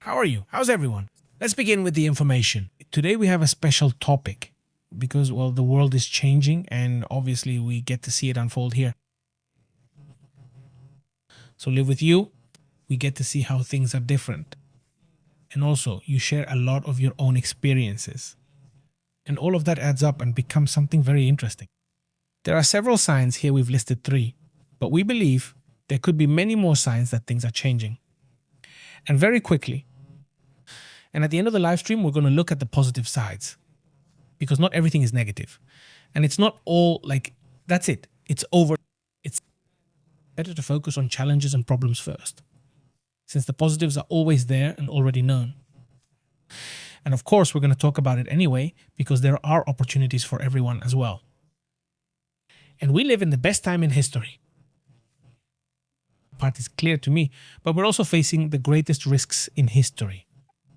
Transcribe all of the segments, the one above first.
How are you? How's everyone? Let's begin with the information. Today we have a special topic because, well, the world is changing and obviously we get to see it unfold here. So live with you, we get to see how things are different. And also, you share a lot of your own experiences. And all of that adds up and becomes something very interesting. There are several signs here, we've listed 3, but we believe there could be many more signs that things are changing. And very quickly, and at the end of the live stream, we're going to look at the positive sides because not everything is negative. And it's not all like, that's it. It's over. It's better to focus on challenges and problems first, since the positives are always there and already known. And of course, we're going to talk about it anyway, because there are opportunities for everyone as well. And we live in the best time in history. Part is clear to me, but we're also facing the greatest risks in history.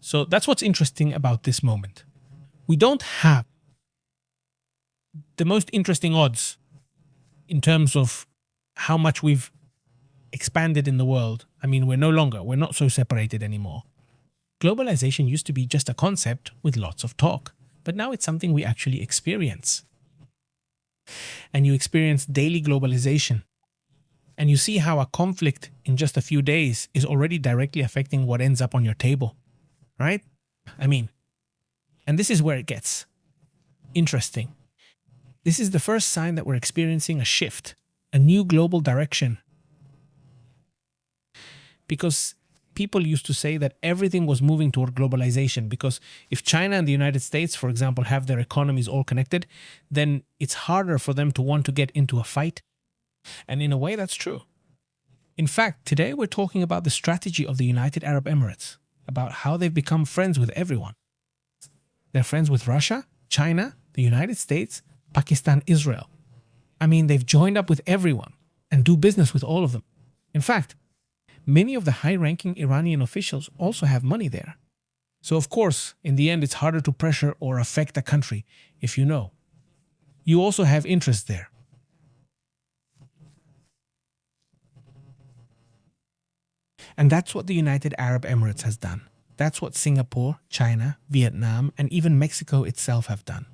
So that's what's interesting about this moment. We don't have the most interesting odds in terms of how much we've expanded in the world. I mean, we're not so separated anymore. Globalization used to be just a concept with lots of talk, but now it's something we actually experience. And you experience daily globalization. And you see how a conflict in just a few days is already directly affecting what ends up on your table, right? I mean, and this is where it gets interesting. This is the first sign that we're experiencing a shift, a new global direction. Because people used to say that everything was moving toward globalization, because if China and the United States, for example, have their economies all connected, then it's harder for them to want to get into a fight. And in a way, that's true. In fact, today we're talking about the strategy of the United Arab Emirates, about how they've become friends with everyone. They're friends with Russia, China, the United States, Pakistan, Israel. I mean, they've joined up with everyone and do business with all of them. In fact, many of the high-ranking Iranian officials also have money there. So of course, in the end, it's harder to pressure or affect a country if you know. You also have interest there. And that's what the United Arab Emirates has done. That's what Singapore, China, Vietnam, and even Mexico itself have done.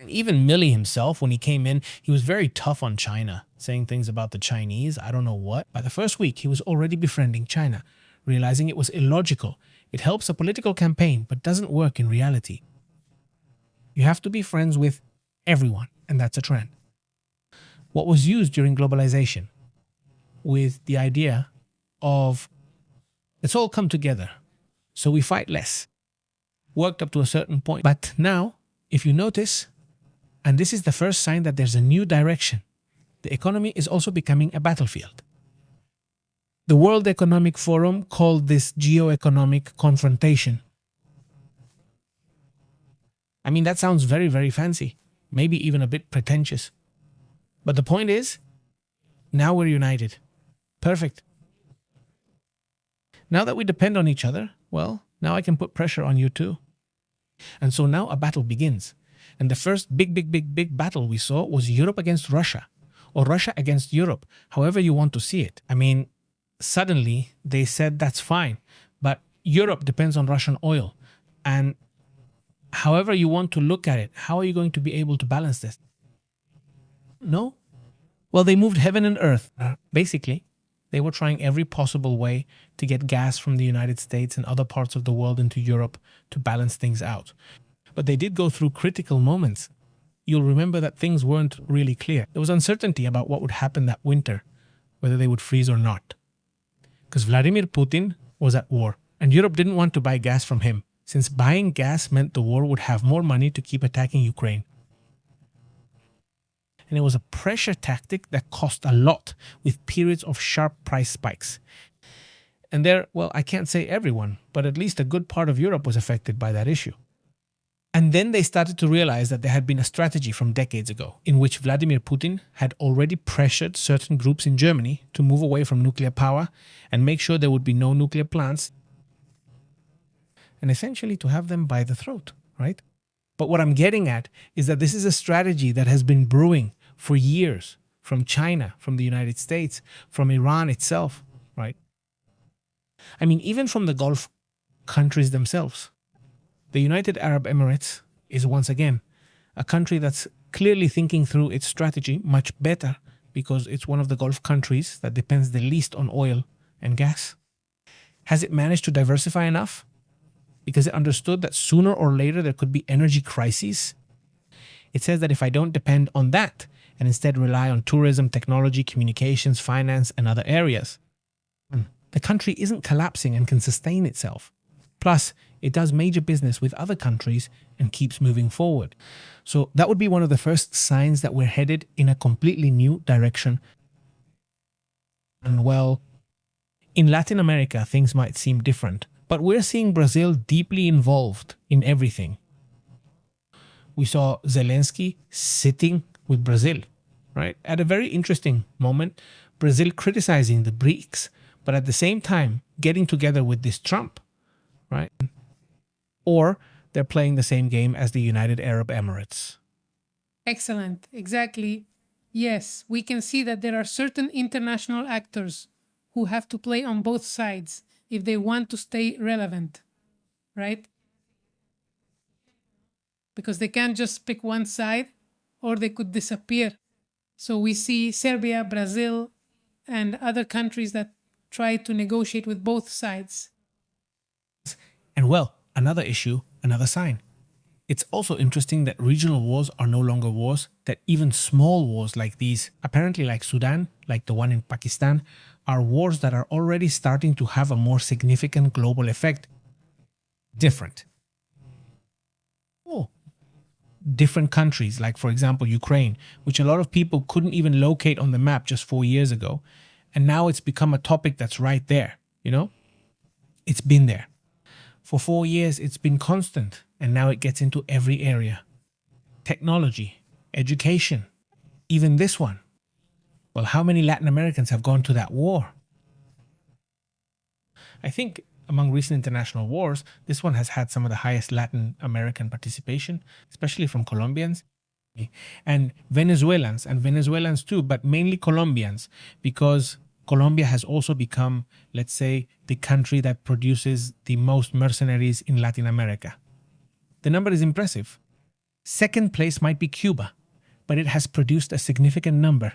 And even Milley himself, when he came in, he was very tough on China, saying things about the Chinese, I don't know what. By the first week, he was already befriending China, realizing it was illogical. It helps a political campaign, but doesn't work in reality. You have to be friends with everyone, and that's a trend. What was used during globalization? With the idea of let's all come together, so we fight less. Worked up to a certain point. But now, if you notice, and this is the first sign that there's a new direction, the economy is also becoming a battlefield. The World Economic Forum called this Geoeconomic Confrontation. I mean, that sounds very, very fancy, maybe even a bit pretentious. But the point is, now we're united. Perfect. Now that we depend on each other, well, now I can put pressure on you too. And so now a battle begins. And the first big battle we saw was Europe against Russia, or Russia against Europe, however you want to see it. I mean, suddenly they said that's fine, but Europe depends on Russian oil. And however you want to look at it, how are you going to be able to balance this? No? Well, they moved heaven and earth. Basically, they were trying every possible way to get gas from the United States and other parts of the world into Europe to balance things out. But they did go through critical moments. You'll remember that things weren't really clear. There was uncertainty about what would happen that winter, whether they would freeze or not. Because Vladimir Putin was at war, and Europe didn't want to buy gas from him, since buying gas meant the war would have more money to keep attacking Ukraine. And it was a pressure tactic that cost a lot, with periods of sharp price spikes. And there, well, I can't say everyone, but at least a good part of Europe was affected by that issue. And then they started to realize that there had been a strategy from decades ago, in which Vladimir Putin had already pressured certain groups in Germany to move away from nuclear power and make sure there would be no nuclear plants, and essentially to have them by the throat, right? But what I'm getting at is that this is a strategy that has been brewing for years, from China, from the United States, from Iran itself, right? I mean, even from the Gulf countries themselves. The United Arab Emirates is once again a country that's clearly thinking through its strategy much better because it's one of the Gulf countries that depends the least on oil and gas. Has it managed to diversify enough? Because it understood that sooner or later there could be energy crises. It says that if I don't depend on that and instead rely on tourism, technology, communications, finance, and other areas, the country isn't collapsing and can sustain itself. Plus, it does major business with other countries and keeps moving forward. So that would be one of the first signs that we're headed in a completely new direction. And well, in Latin America, things might seem different, but we're seeing Brazil deeply involved in everything. We saw Zelensky sitting with Brazil, right? At a very interesting moment, Brazil criticizing the BRICS, but at the same time getting together with this Trump, right? Or they're playing the same game as the United Arab Emirates. Excellent. Exactly. Yes, we can see that there are certain international actors who have to play on both sides if they want to stay relevant, right? Because they can't just pick one side or they could disappear. So we see Serbia, Brazil, and other countries that try to negotiate with both sides. And well, another issue, another sign. It's also interesting that regional wars are no longer wars, that even small wars like these, apparently like Sudan, like the one in Pakistan, are wars that are already starting to have a more significant global effect. Different. Oh, different countries, like for example Ukraine, which a lot of people couldn't even locate on the map just 4 years ago. And now it's become a topic that's right there, you know? It's been there. For 4 years, it's been constant, and now it gets into every area. Technology, education, even this one. Well, how many Latin Americans have gone to that war? I think among recent international wars, this one has had some of the highest Latin American participation, especially from Colombians and Venezuelans too, but mainly Colombians, because Colombia has also become, let's say, the country that produces the most mercenaries in Latin America. The number is impressive. Second place might be Cuba, but it has produced a significant number.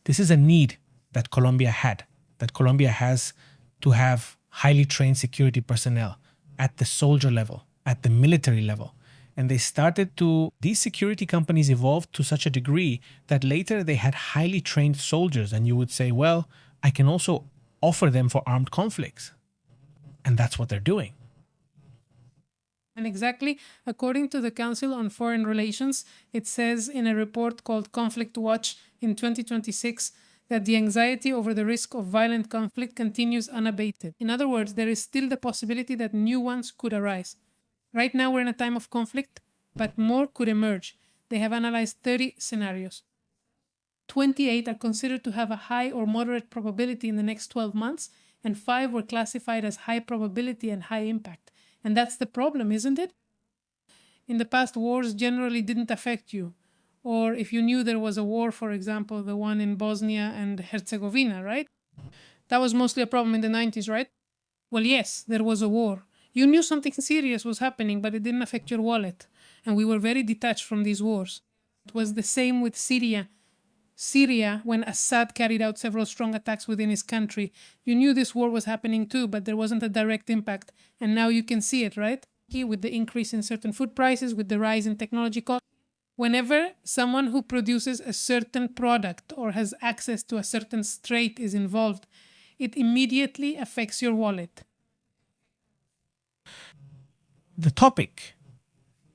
This is a need that Colombia had, that Colombia has to have highly trained security personnel at the soldier level, at the military level. And these security companies evolved to such a degree that later they had highly trained soldiers. And you would say, well, I can also offer them for armed conflicts. And that's what they're doing. And exactly, according to the Council on Foreign Relations, it says in a report called Conflict Watch in 2026 that the anxiety over the risk of violent conflict continues unabated. In other words, there is still the possibility that new ones could arise. Right now, we're in a time of conflict, but more could emerge. They have analyzed 30 scenarios. 28 are considered to have a high or moderate probability in the next 12 months, and 5 were classified as high probability and high impact. And that's the problem, isn't it? In the past, wars generally didn't affect you. Or if you knew there was a war, for example, the one in Bosnia and Herzegovina, right? That was mostly a problem in the 90s, right? Well, yes, there was a war. You knew something serious was happening, but it didn't affect your wallet. And we were very detached from these wars. It was the same with Syria. Syria, when Assad carried out several strong attacks within his country, you knew this war was happening too, but there wasn't a direct impact. And now you can see it, right? With the increase in certain food prices, with the rise in technology costs. Whenever someone who produces a certain product or has access to a certain strait is involved, it immediately affects your wallet. The topic,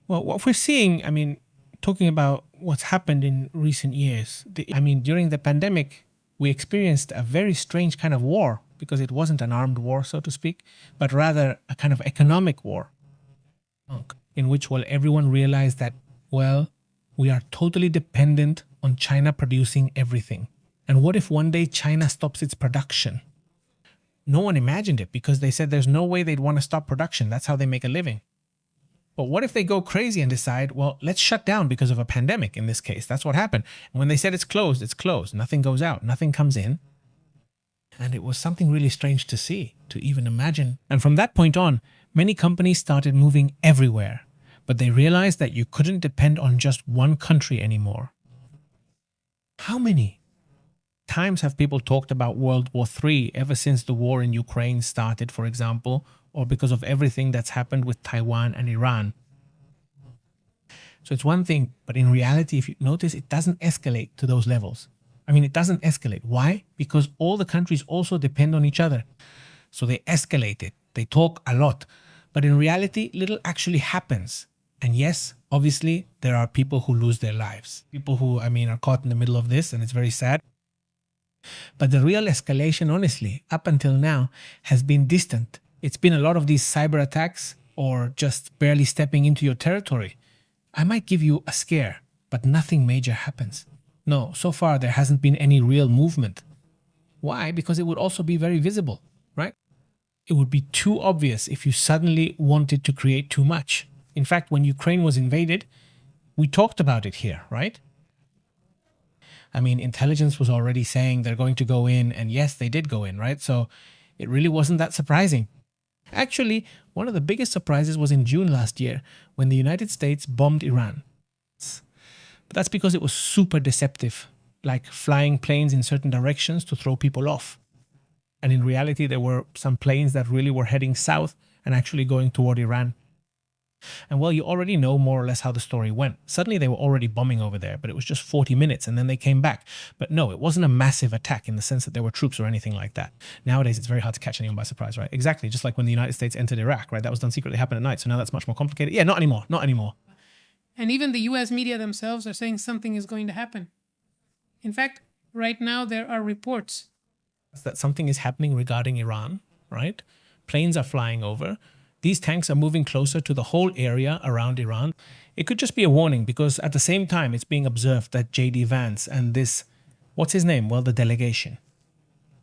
well, what we're seeing, talking about what's happened in recent years, during the pandemic, we experienced a very strange kind of war because it wasn't an armed war, so to speak, but rather a kind of economic war in which, well, everyone realized that, well, we are totally dependent on China producing everything. And what if one day China stops its production? No one imagined it because they said there's no way they'd want to stop production. That's how they make a living. But what if they go crazy and decide, well, let's shut down because of a pandemic in this case? That's what happened. And when they said it's closed, it's closed. Nothing goes out, nothing comes in. And it was something really strange to see, to even imagine. And from that point on, many companies started moving everywhere, but they realized that you couldn't depend on just one country anymore. How many times have people talked about World War III ever since the war in Ukraine started, for example, or because of everything that's happened with Taiwan and Iran? So it's one thing, but in reality, if you notice, it doesn't escalate to those levels. I mean, it doesn't escalate. Why? Because all the countries also depend on each other. So they escalate it. They talk a lot. But in reality, little actually happens. And yes, obviously, there are people who lose their lives. People who, are caught in the middle of this, and it's very sad. But the real escalation, honestly, up until now, has been distant. It's been a lot of these cyber attacks or just barely stepping into your territory. I might give you a scare, but nothing major happens. No, so far there hasn't been any real movement. Why? Because it would also be very visible, right? It would be too obvious if you suddenly wanted to create too much. In fact, when Ukraine was invaded, we talked about it here, right? Intelligence was already saying they're going to go in, and yes, they did go in, right? So it really wasn't that surprising. Actually, one of the biggest surprises was in June last year when the United States bombed Iran. But that's because it was super deceptive, like flying planes in certain directions to throw people off. And in reality, there were some planes that really were heading south and actually going toward Iran. And well, you already know more or less how the story went. Suddenly they were already bombing over there, but it was just 40 minutes and then they came back. But no, it wasn't a massive attack in the sense that there were troops or anything like that. Nowadays, it's very hard to catch anyone by surprise, right? Exactly. Just like when the United States entered Iraq, right? That was done secretly, happened at night. So now that's much more complicated. Yeah, not anymore. Not anymore. And even the US media themselves are saying something is going to happen. In fact, right now there are reports that something is happening regarding Iran, right? Planes are flying over. These tanks are moving closer to the whole area around Iran. It could just be a warning because at the same time, it's being observed that J.D. Vance and this, what's his name? Well, the delegation,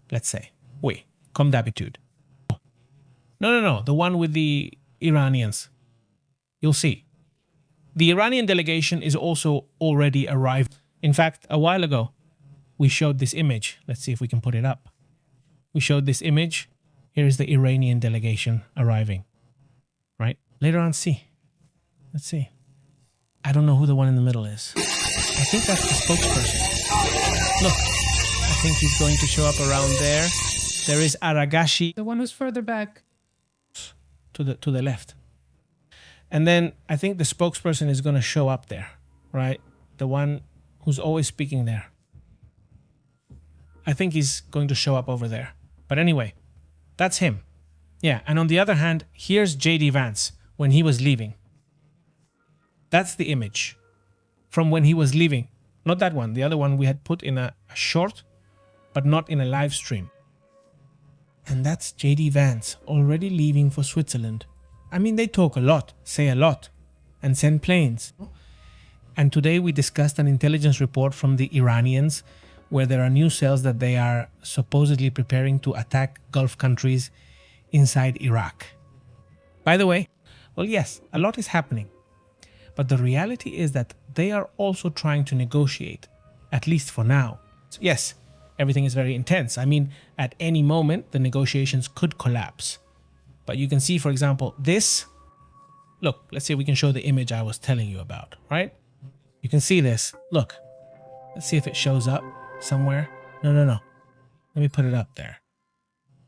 let's say. Oui, comme d'habitude. No, the one with the Iranians. You'll see. The Iranian delegation is also already arrived. In fact, a while ago, we showed this image. Let's see if we can put it up. We showed this image. Here is the Iranian delegation arriving. Right? Later on, see. Let's see. I don't know who the one in the middle is. I think that's the spokesperson. Look, I think he's going to show up around there. There is Aragashi. The one who's further back. To the left. And then I think the spokesperson is going to show up there, right? The one who's always speaking there. I think he's going to show up over there. But anyway, that's him. Yeah, and on the other hand, here's J.D. Vance when he was leaving. That's the image from when he was leaving. Not that one. The other one we had put in a short, but not in a live stream. And that's J.D. Vance already leaving for Switzerland. They talk a lot, say a lot, and send planes. And today we discussed an intelligence report from the Iranians where there are new cells that they are supposedly preparing to attack Gulf countries inside Iraq. By the way, well, yes, a lot is happening. But the reality is that they are also trying to negotiate, at least for now. So yes, everything is very intense. At any moment, the negotiations could collapse. But you can see, for example, this. Look, let's see if we can show the image I was telling you about, right? You can see this. Look, let's see if it shows up somewhere. No. Let me put it up there.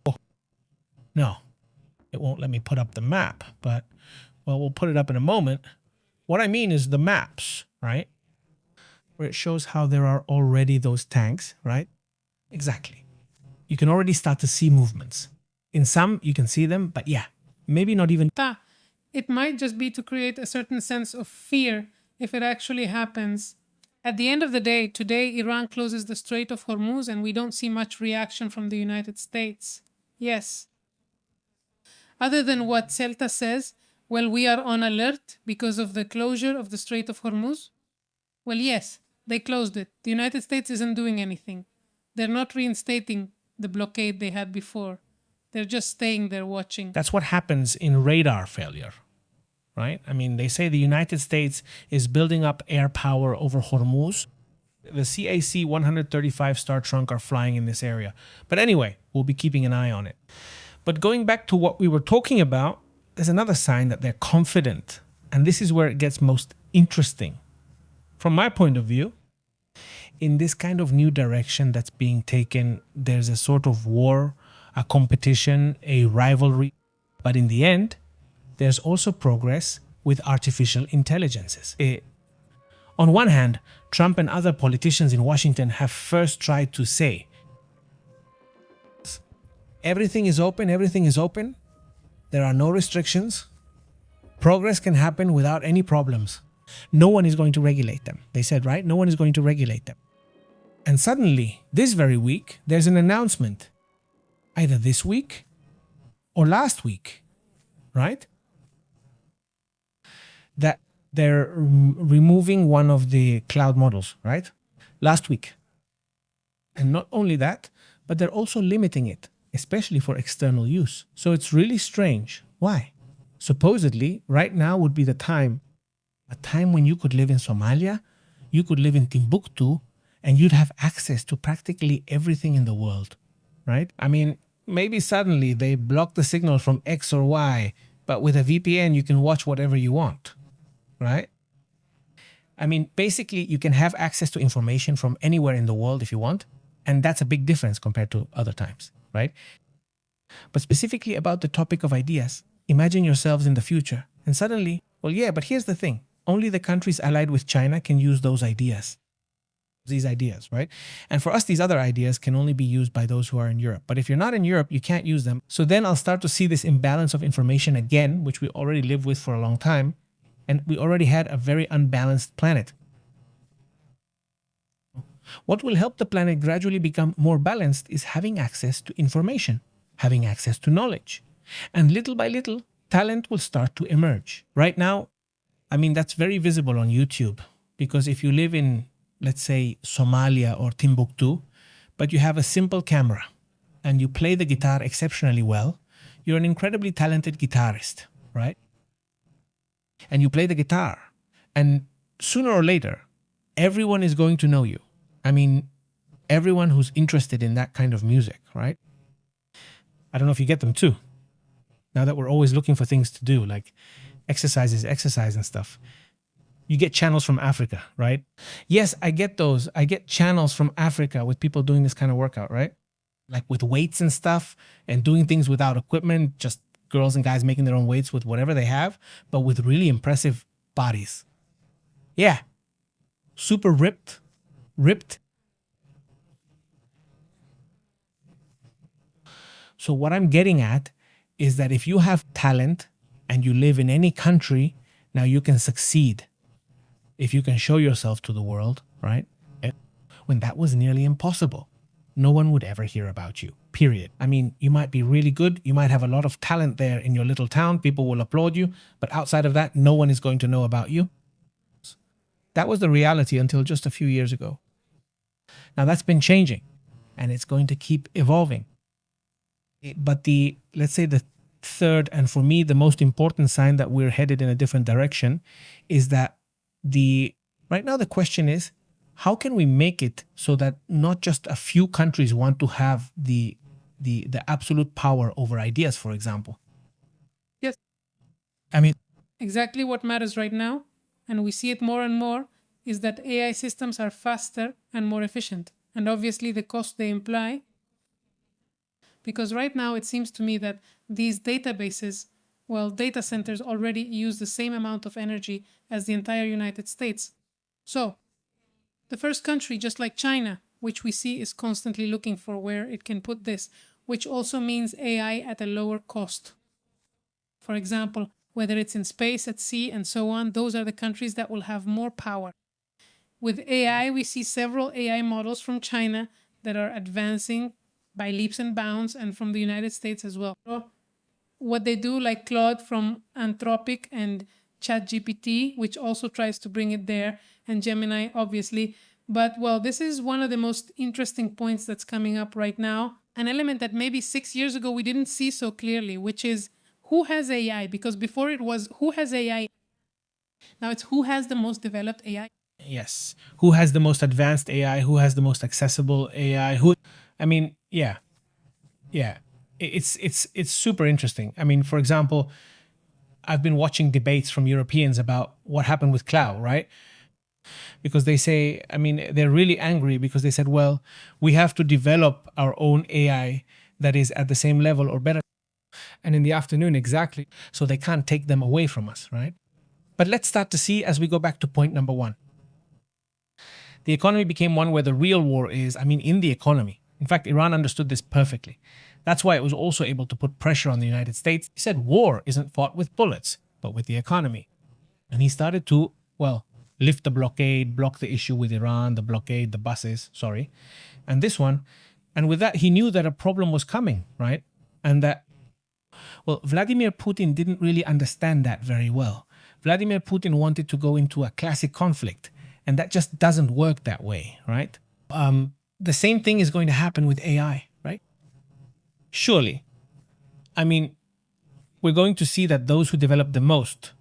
Oh, no, it won't let me put up the map, but, well, we'll put it up in a moment. What I mean is the maps, right? Where it shows how there are already those tanks, right? Exactly. You can already start to see movements. In some, you can see them, but yeah, maybe not even. It might just be to create a certain sense of fear if it actually happens. At the end of the day, today Iran closes the Strait of Hormuz and we don't see much reaction from the United States. Yes. Other than what Celta says, well, we are on alert because of the closure of the Strait of Hormuz. Well, yes, they closed it. The United States isn't doing anything. They're not reinstating the blockade they had before. They're just staying there watching. That's what happens in radar failure, right? They say the United States is building up air power over Hormuz. The CAC-135 Star Trunk are flying in this area. But anyway, We'll be keeping an eye on it. But going back to what we were talking about, there's another sign that they're confident. And this is where it gets most interesting. From my point of view, in this kind of new direction that's being taken, there's a sort of war, a competition, a rivalry. But in the end, there's also progress with artificial intelligences. On one hand, Trump and other politicians in Washington have first tried to say, everything is open, there are no restrictions, progress can happen without any problems. No one is going to regulate them. They said, right? No one is going to regulate them. And suddenly, this very week, there's an announcement, either this week or last week, right? That they're removing one of the cloud models, right? Last week. And not only that, but they're also limiting it, especially for external use. So it's really strange. Why? Supposedly, right now would be the time, a time when you could live in Somalia, you could live in Timbuktu, and you'd have access to practically everything in the world, right? I mean, maybe suddenly they block the signal from X or Y, but with a VPN, you can watch whatever you want, right? I mean, basically, you can have access to information from anywhere in the world if you want, and that's a big difference compared to other times, right? But specifically about the topic of ideas, imagine yourselves in the future, and suddenly, well, yeah, but here's the thing. Only the countries allied with China can use these ideas, right? And for us, these other ideas can only be used by those who are in Europe. But if you're not in Europe, you can't use them. So then I'll start to see this imbalance of information again, which we already lived with for a long time. And we already had a very unbalanced planet. What will help the planet gradually become more balanced is having access to information, having access to knowledge. And little by little, talent will start to emerge. Right now, I mean, that's very visible on YouTube. Because if you live in, let's say, Somalia or Timbuktu, but you have a simple camera and you play the guitar exceptionally well, you're an incredibly talented guitarist, right? And you play the guitar. And sooner or later, everyone is going to know you. I mean, everyone who's interested in that kind of music, right? I don't know if you get them too. Now that we're always looking for things to do, like exercise and stuff. You get channels from Africa, right? Yes, I get those. I get channels from Africa with people doing this kind of workout, right? Like with weights and stuff and doing things without equipment, just girls and guys making their own weights with whatever they have, but with really impressive bodies. Yeah. Super ripped. So what I'm getting at is that if you have talent and you live in any country, now you can succeed. If you can show yourself to the world, right? When that was nearly impossible. No one would ever hear about you, period. I mean, you might be really good. You might have a lot of talent there in your little town. People will applaud you. But outside of that, no one is going to know about you. That was the reality until just a few years ago. Now that's been changing and it's going to keep evolving. But let's say the third, and for me, the most important sign that we're headed in a different direction is that right now the question is, how can we make it so that not just a few countries want to have the absolute power over ideas, for example? Yes. I mean, Exactly what matters right now, and we see it more and more, is that AI systems are faster and more efficient. And obviously the cost they imply, because right now it seems to me that these databases, well, data centers already use the same amount of energy as the entire United States. So the first country, just like China, which we see is constantly looking for where it can put this, which also means AI at a lower cost. For example, whether it's in space, at sea, and so on, those are the countries that will have more power. With AI, we see several AI models from China that are advancing by leaps and bounds, and from the United States as well. What they do, like Claude from Anthropic and ChatGPT, which also tries to bring it there, and Gemini, obviously. But, well, this is one of the most interesting points that's coming up right now. An element that maybe 6 years ago we didn't see so clearly, which is who has AI? Because before it was who has AI. Now it's who has the most developed AI. Yes. Who has the most advanced AI? Who has the most accessible AI? I mean, yeah. Yeah, it's super interesting. I mean, for example, I've been watching debates from Europeans about what happened with cloud, right? Because they say, I mean, they're really angry because they said, well, we have to develop our own AI that is at the same level or better. And in the afternoon, exactly. So they can't take them away from us, right? But let's start to see as we go back to point number one. The economy became one where the real war is, I mean, in the economy. In fact, Iran understood this perfectly. That's why it was also able to put pressure on the United States. He said war isn't fought with bullets, but with the economy. And he started to, well, lift the blockade, block the issue with Iran, the blockade, the buses, sorry, and this one. And with that, he knew that a problem was coming, right? And that, well, Vladimir Putin didn't really understand that very well. Vladimir Putin wanted to go into a classic conflict, and that just doesn't work that way, right? The same thing is going to happen with AI, right? Surely. I mean, we're going to see that those who develop the most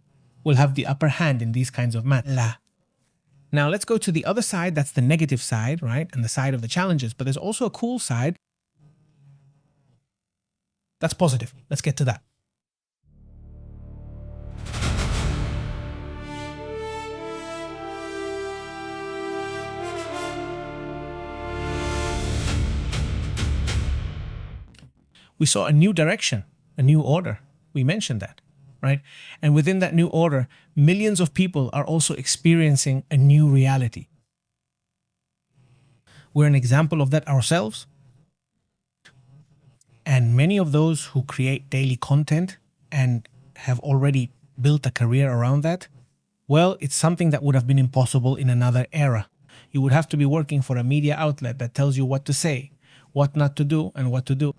will have the upper hand in these kinds of matters. Now let's go to the other side. That's the negative side, right? And the side of the challenges. But there's also a cool side. That's positive. Let's get to that. We saw a new direction, a new order. We mentioned that, right? And within that new order, millions of people are also experiencing a new reality. We're an example of that ourselves. And many of those who create daily content and have already built a career around that, well, it's something that would have been impossible in another era. You would have to be working for a media outlet that tells you what to say, what not to do, and what to do.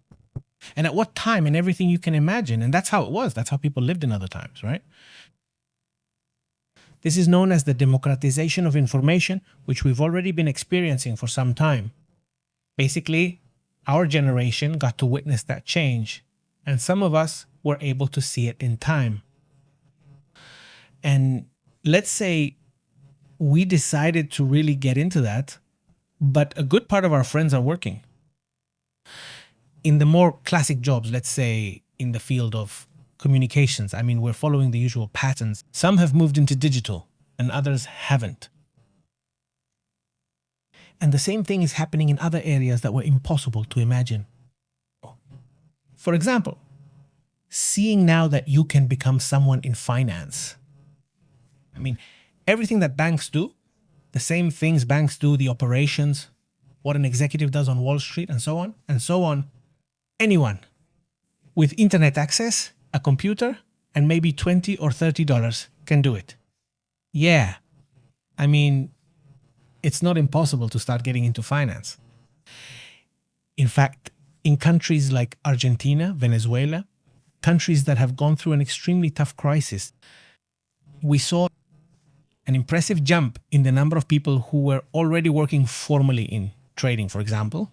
And at what time and everything you can imagine. And that's how it was. That's how people lived in other times, right? This is known as the democratization of information, which we've already been experiencing for some time. Basically, our generation got to witness that change, and some of us were able to see it in time. And let's say we decided to really get into that, but a good part of our friends are working. In the more classic jobs, let's say in the field of communications, I mean, we're following the usual patterns. Some have moved into digital and others haven't. And the same thing is happening in other areas that were impossible to imagine. For example, seeing now that you can become someone in finance. I mean, everything that banks do, the same things banks do, the operations, what an executive does on Wall Street, and so on, and so on. Anyone with internet access, a computer, and maybe $20 or $30 can do it. Yeah, I mean, it's not impossible to start getting into finance. In fact, in countries like Argentina, Venezuela, countries that have gone through an extremely tough crisis, we saw an impressive jump in the number of people who were already working formally in trading, for example,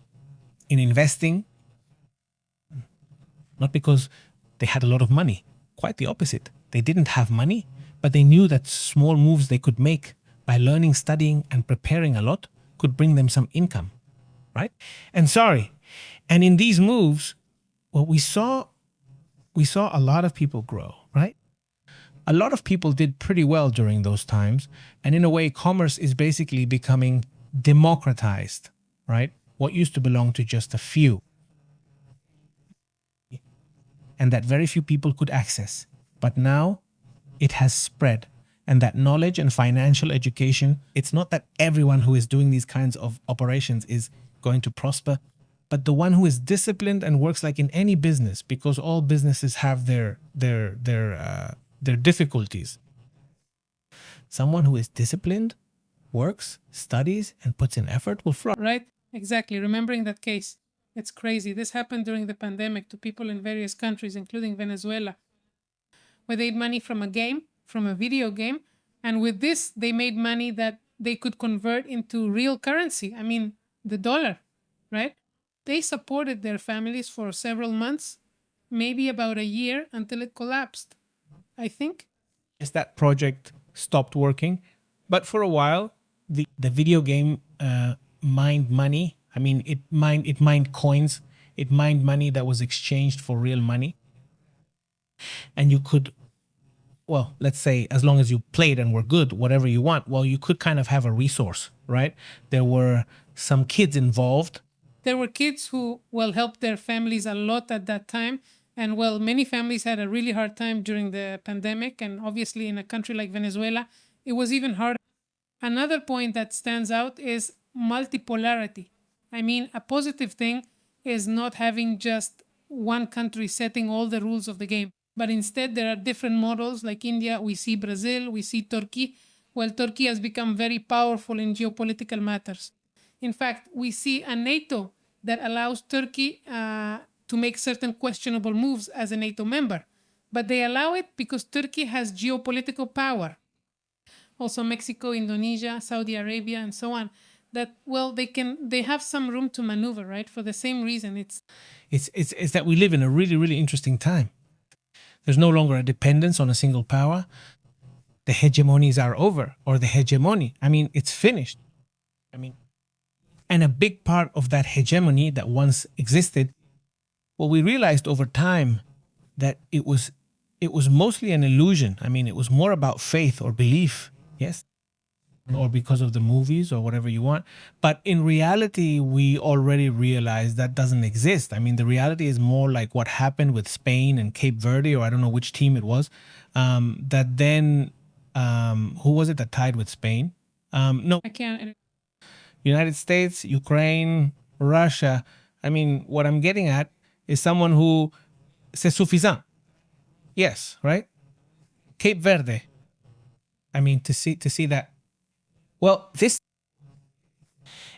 in investing, not because they had a lot of money, quite the opposite. They didn't have money, but they knew that small moves they could make by learning, studying, and preparing a lot could bring them some income, right? And in these moves, well, we saw a lot of people grow, right? A lot of people did pretty well during those times. And in a way, commerce is basically becoming democratized, right? What used to belong to just a few, and that very few people could access. But now it has spread. And that knowledge and financial education, it's not that everyone who is doing these kinds of operations is going to prosper, but the one who is disciplined and works like in any business, because all businesses have their difficulties. Someone who is disciplined, works, studies, and puts in effort will flourish. Right? Exactly. Remembering that case. It's crazy. This happened during the pandemic to people in various countries, including Venezuela, where they made money from a game, from a video game. And with this, they made money that they could convert into real currency. I mean, the dollar, right? They supported their families for several months, maybe about a year, until it collapsed, I think. Yes, that project stopped working, but for a while, the video game mined money. I mean, it mined coins. It mined money that was exchanged for real money. And you could, well, let's say as long as you played and were good, whatever you want, well, you could kind of have a resource, right? There were some kids involved. There were kids who, well, helped their families a lot at that time. And, well, many families had a really hard time during the pandemic. And obviously, in a country like Venezuela, it was even harder. Another point that stands out is multipolarity. I mean, a positive thing is not having just one country setting all the rules of the game, but instead there are different models. Like India, we see Brazil, we see Turkey. Well, Turkey has become very powerful in geopolitical matters. In fact, we see a NATO that allows Turkey to make certain questionable moves as a NATO member, but they allow it because Turkey has geopolitical power. Also Mexico, Indonesia, Saudi Arabia, and so on, that, well, they have some room to maneuver, right? For the same reason. It's that we live in a really, really interesting time. There's no longer a dependence on a single power. The hegemonies are over, or the hegemony. I mean, it's finished. I mean, and a big part of that hegemony that once existed, well, we realized over time that it was mostly an illusion. I mean, it was more about faith or belief, yes, or because of the movies or whatever you want. But in reality, we already realized that doesn't exist. I mean, the reality is more like what happened with Spain and Cape Verde, or I don't know which team it was, that then, who was it that tied with Spain? No, I can't. United States, Ukraine, Russia. I mean, what I'm getting at is someone who c'est suffisant. Yes, right? Cape Verde. I mean, to see that. Well,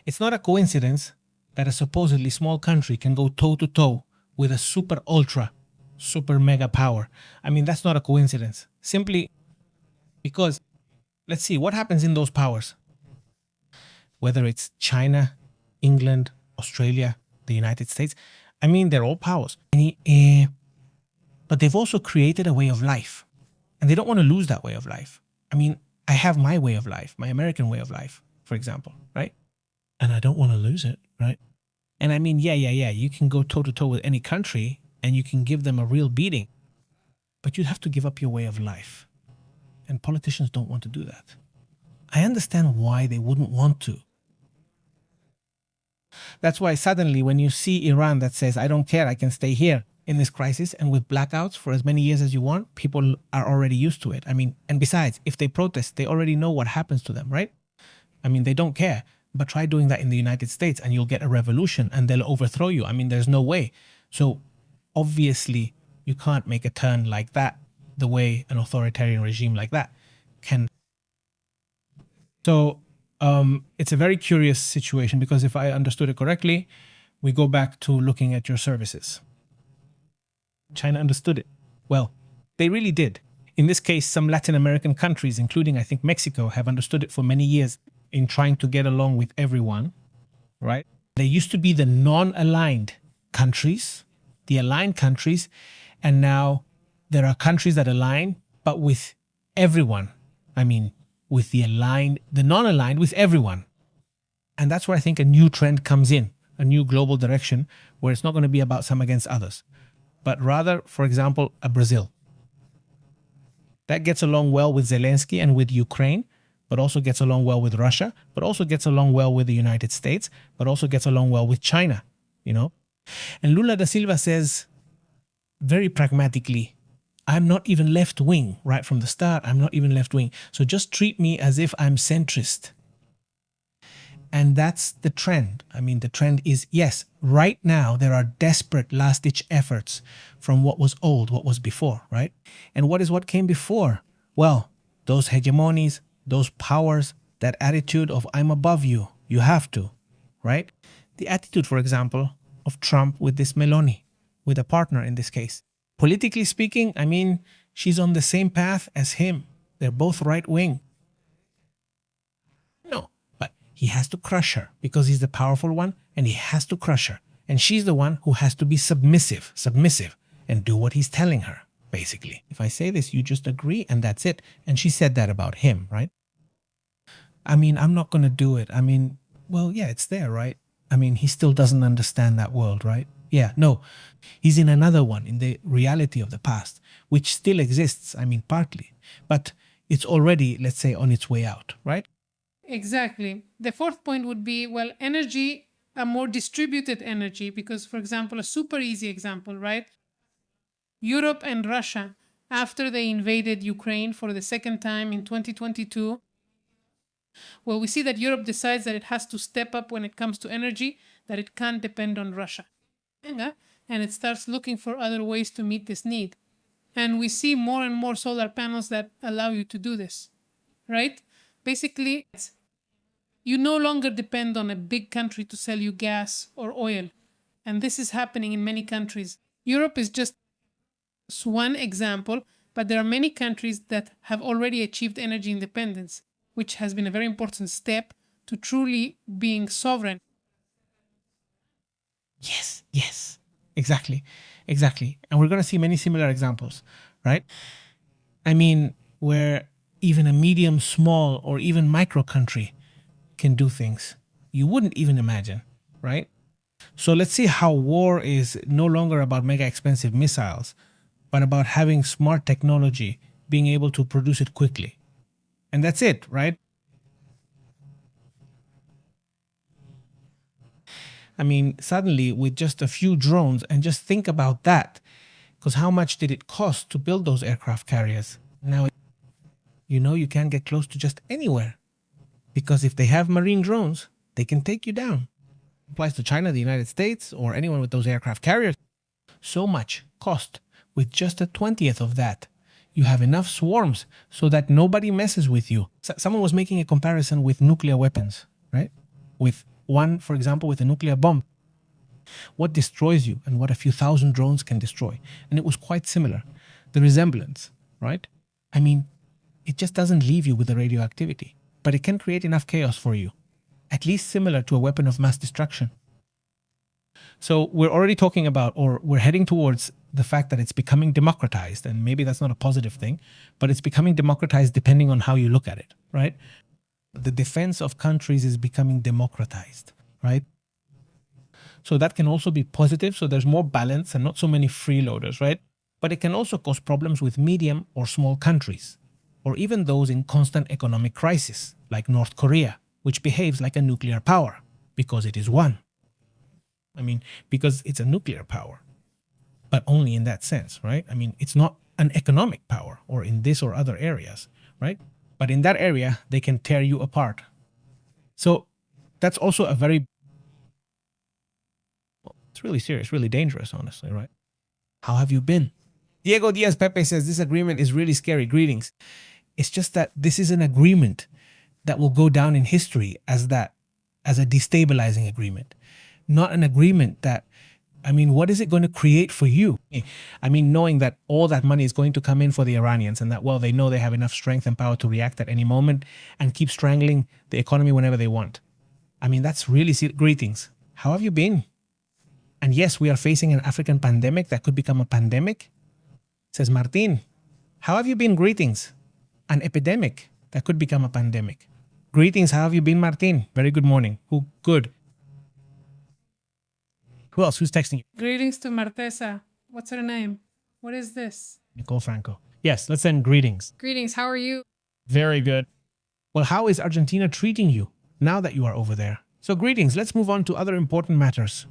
it's not a coincidence that a supposedly small country can go toe to toe with a super mega power. I mean, that's not a coincidence. Simply because, let's see, what happens in those powers? Whether it's China, England, Australia, the United States, I mean, they're all powers. But they've also created a way of life, and they don't want to lose that way of life. I mean, I have my way of life, my American way of life, for example, right? And I don't want to lose it, right? And I mean, yeah, you can go toe to toe with any country and you can give them a real beating, but you have to give up your way of life. And politicians don't want to do that. I understand why they wouldn't want to. That's why suddenly when you see Iran that says, I don't care, I can stay here in this crisis, and with blackouts for as many years as you want, people are already used to it. I mean, and besides, if they protest, they already know what happens to them, right? I mean, they don't care. But try doing that in the United States and you'll get a revolution and they'll overthrow you. I mean, there's no way. So obviously, you can't make a turn like that the way an authoritarian regime like that can. So it's a very curious situation, because if I understood it correctly, we go back to looking at your services. China understood it. Well, they really did. In this case, some Latin American countries, including I think Mexico, have understood it for many years in trying to get along with everyone, right? There used to be the non-aligned countries, the aligned countries, and now there are countries that align, but with everyone. I mean, with the aligned, the non-aligned with everyone. And that's where I think a new trend comes in, a new global direction, where it's not going to be about some against others, but rather, for example, a Brazil. That gets along well with Zelensky and with Ukraine, but also gets along well with Russia, but also gets along well with the United States, but also gets along well with China, you know? And Lula da Silva says, very pragmatically, I'm not even left-wing right from the start. I'm not even left-wing. So just treat me as if I'm centrist. And that's the trend. I mean, the trend is, yes, right now there are desperate last-ditch efforts from what was old, what was before, right? And what came before? Well, those hegemonies, those powers, that attitude of I'm above you, you have to, right? The attitude, for example, of Trump with this Meloni, with a partner in this case. Politically speaking, I mean, she's on the same path as him. They're both right-wing. No, but he has to crush her because he's the powerful one, and he has to crush her. And she's the one who has to be submissive, and do what he's telling her, basically. If I say this, you just agree, and that's it. And she said that about him, right? I mean, I'm not going to do it. I mean, well, yeah, it's there, right? I mean, he still doesn't understand that world, right? Yeah, no. He's in another one, in the reality of the past, which still exists, I mean, partly. But it's already, let's say, on its way out, right? Exactly. The fourth point would be, well, energy, a more distributed energy, because, for example, a super easy example, right? Europe and Russia, after they invaded Ukraine for the second time in 2022, well, we see that Europe decides that it has to step up when it comes to energy, that it can't depend on Russia. And it starts looking for other ways to meet this need. And we see more and more solar panels that allow you to do this, right? Basically, you no longer depend on a big country to sell you gas or oil. And this is happening in many countries. Europe is just one example, but there are many countries that have already achieved energy independence, which has been a very important step to truly being sovereign. Yes, yes, exactly, exactly. And we're going to see many similar examples, right? I mean, where even a medium, small, or even micro country can do things you wouldn't even imagine, right? So let's see how war is no longer about mega expensive missiles, but about having smart technology, being able to produce it quickly. And that's it, right? I mean, suddenly with just a few drones, and just think about that, because how much did it cost to build those aircraft carriers? Now, you know, you can't get close to just anywhere, because if they have marine drones, they can take you down. Applies to China, the United States, or anyone with those aircraft carriers. So much cost. With just a 20th of that, you have enough swarms so that nobody messes with you. Someone was making a comparison with nuclear weapons, right? With one, for example, with a nuclear bomb. What destroys you and what a few thousand drones can destroy. And it was quite similar. The resemblance, right? I mean, it just doesn't leave you with the radioactivity, but it can create enough chaos for you, at least similar to a weapon of mass destruction. So we're already talking about, or we're heading towards the fact that it's becoming democratized. And maybe that's not a positive thing, but it's becoming democratized depending on how you look at it, right? The defense of countries is becoming democratized, right? So that can also be positive. So there's more balance and not so many freeloaders, right? But it can also cause problems with medium or small countries, or even those in constant economic crisis, like North Korea, which behaves like a nuclear power because it is one. I mean, because it's a nuclear power, but only in that sense, right? I mean, it's not an economic power or in this or other areas, right? But in that area, they can tear you apart. So that's also a very, well, it's really serious, really dangerous, honestly, right? How have you been? Diego Diaz Pepe says this agreement is really scary. Greetings. It's just that this is an agreement that will go down in history as a destabilizing agreement, not an agreement that, I mean, what is it going to create for you? I mean, knowing that all that money is going to come in for the Iranians and that, well, they know they have enough strength and power to react at any moment and keep strangling the economy whenever they want. I mean, that's really greetings. How have you been? And yes, we are facing an African pandemic that could become a pandemic. Says Martin, how have you been? Greetings. An epidemic that could become a pandemic. Greetings, how have you been, Martin? Very good morning. Who good? Who else? Who's texting you? Greetings to Martesa. What's her name? What is this? Nicole Franco. Yes, let's send greetings. Greetings, how are you? Very good. Well, how is Argentina treating you now that you are over there? So greetings. Let's move on to other important matters.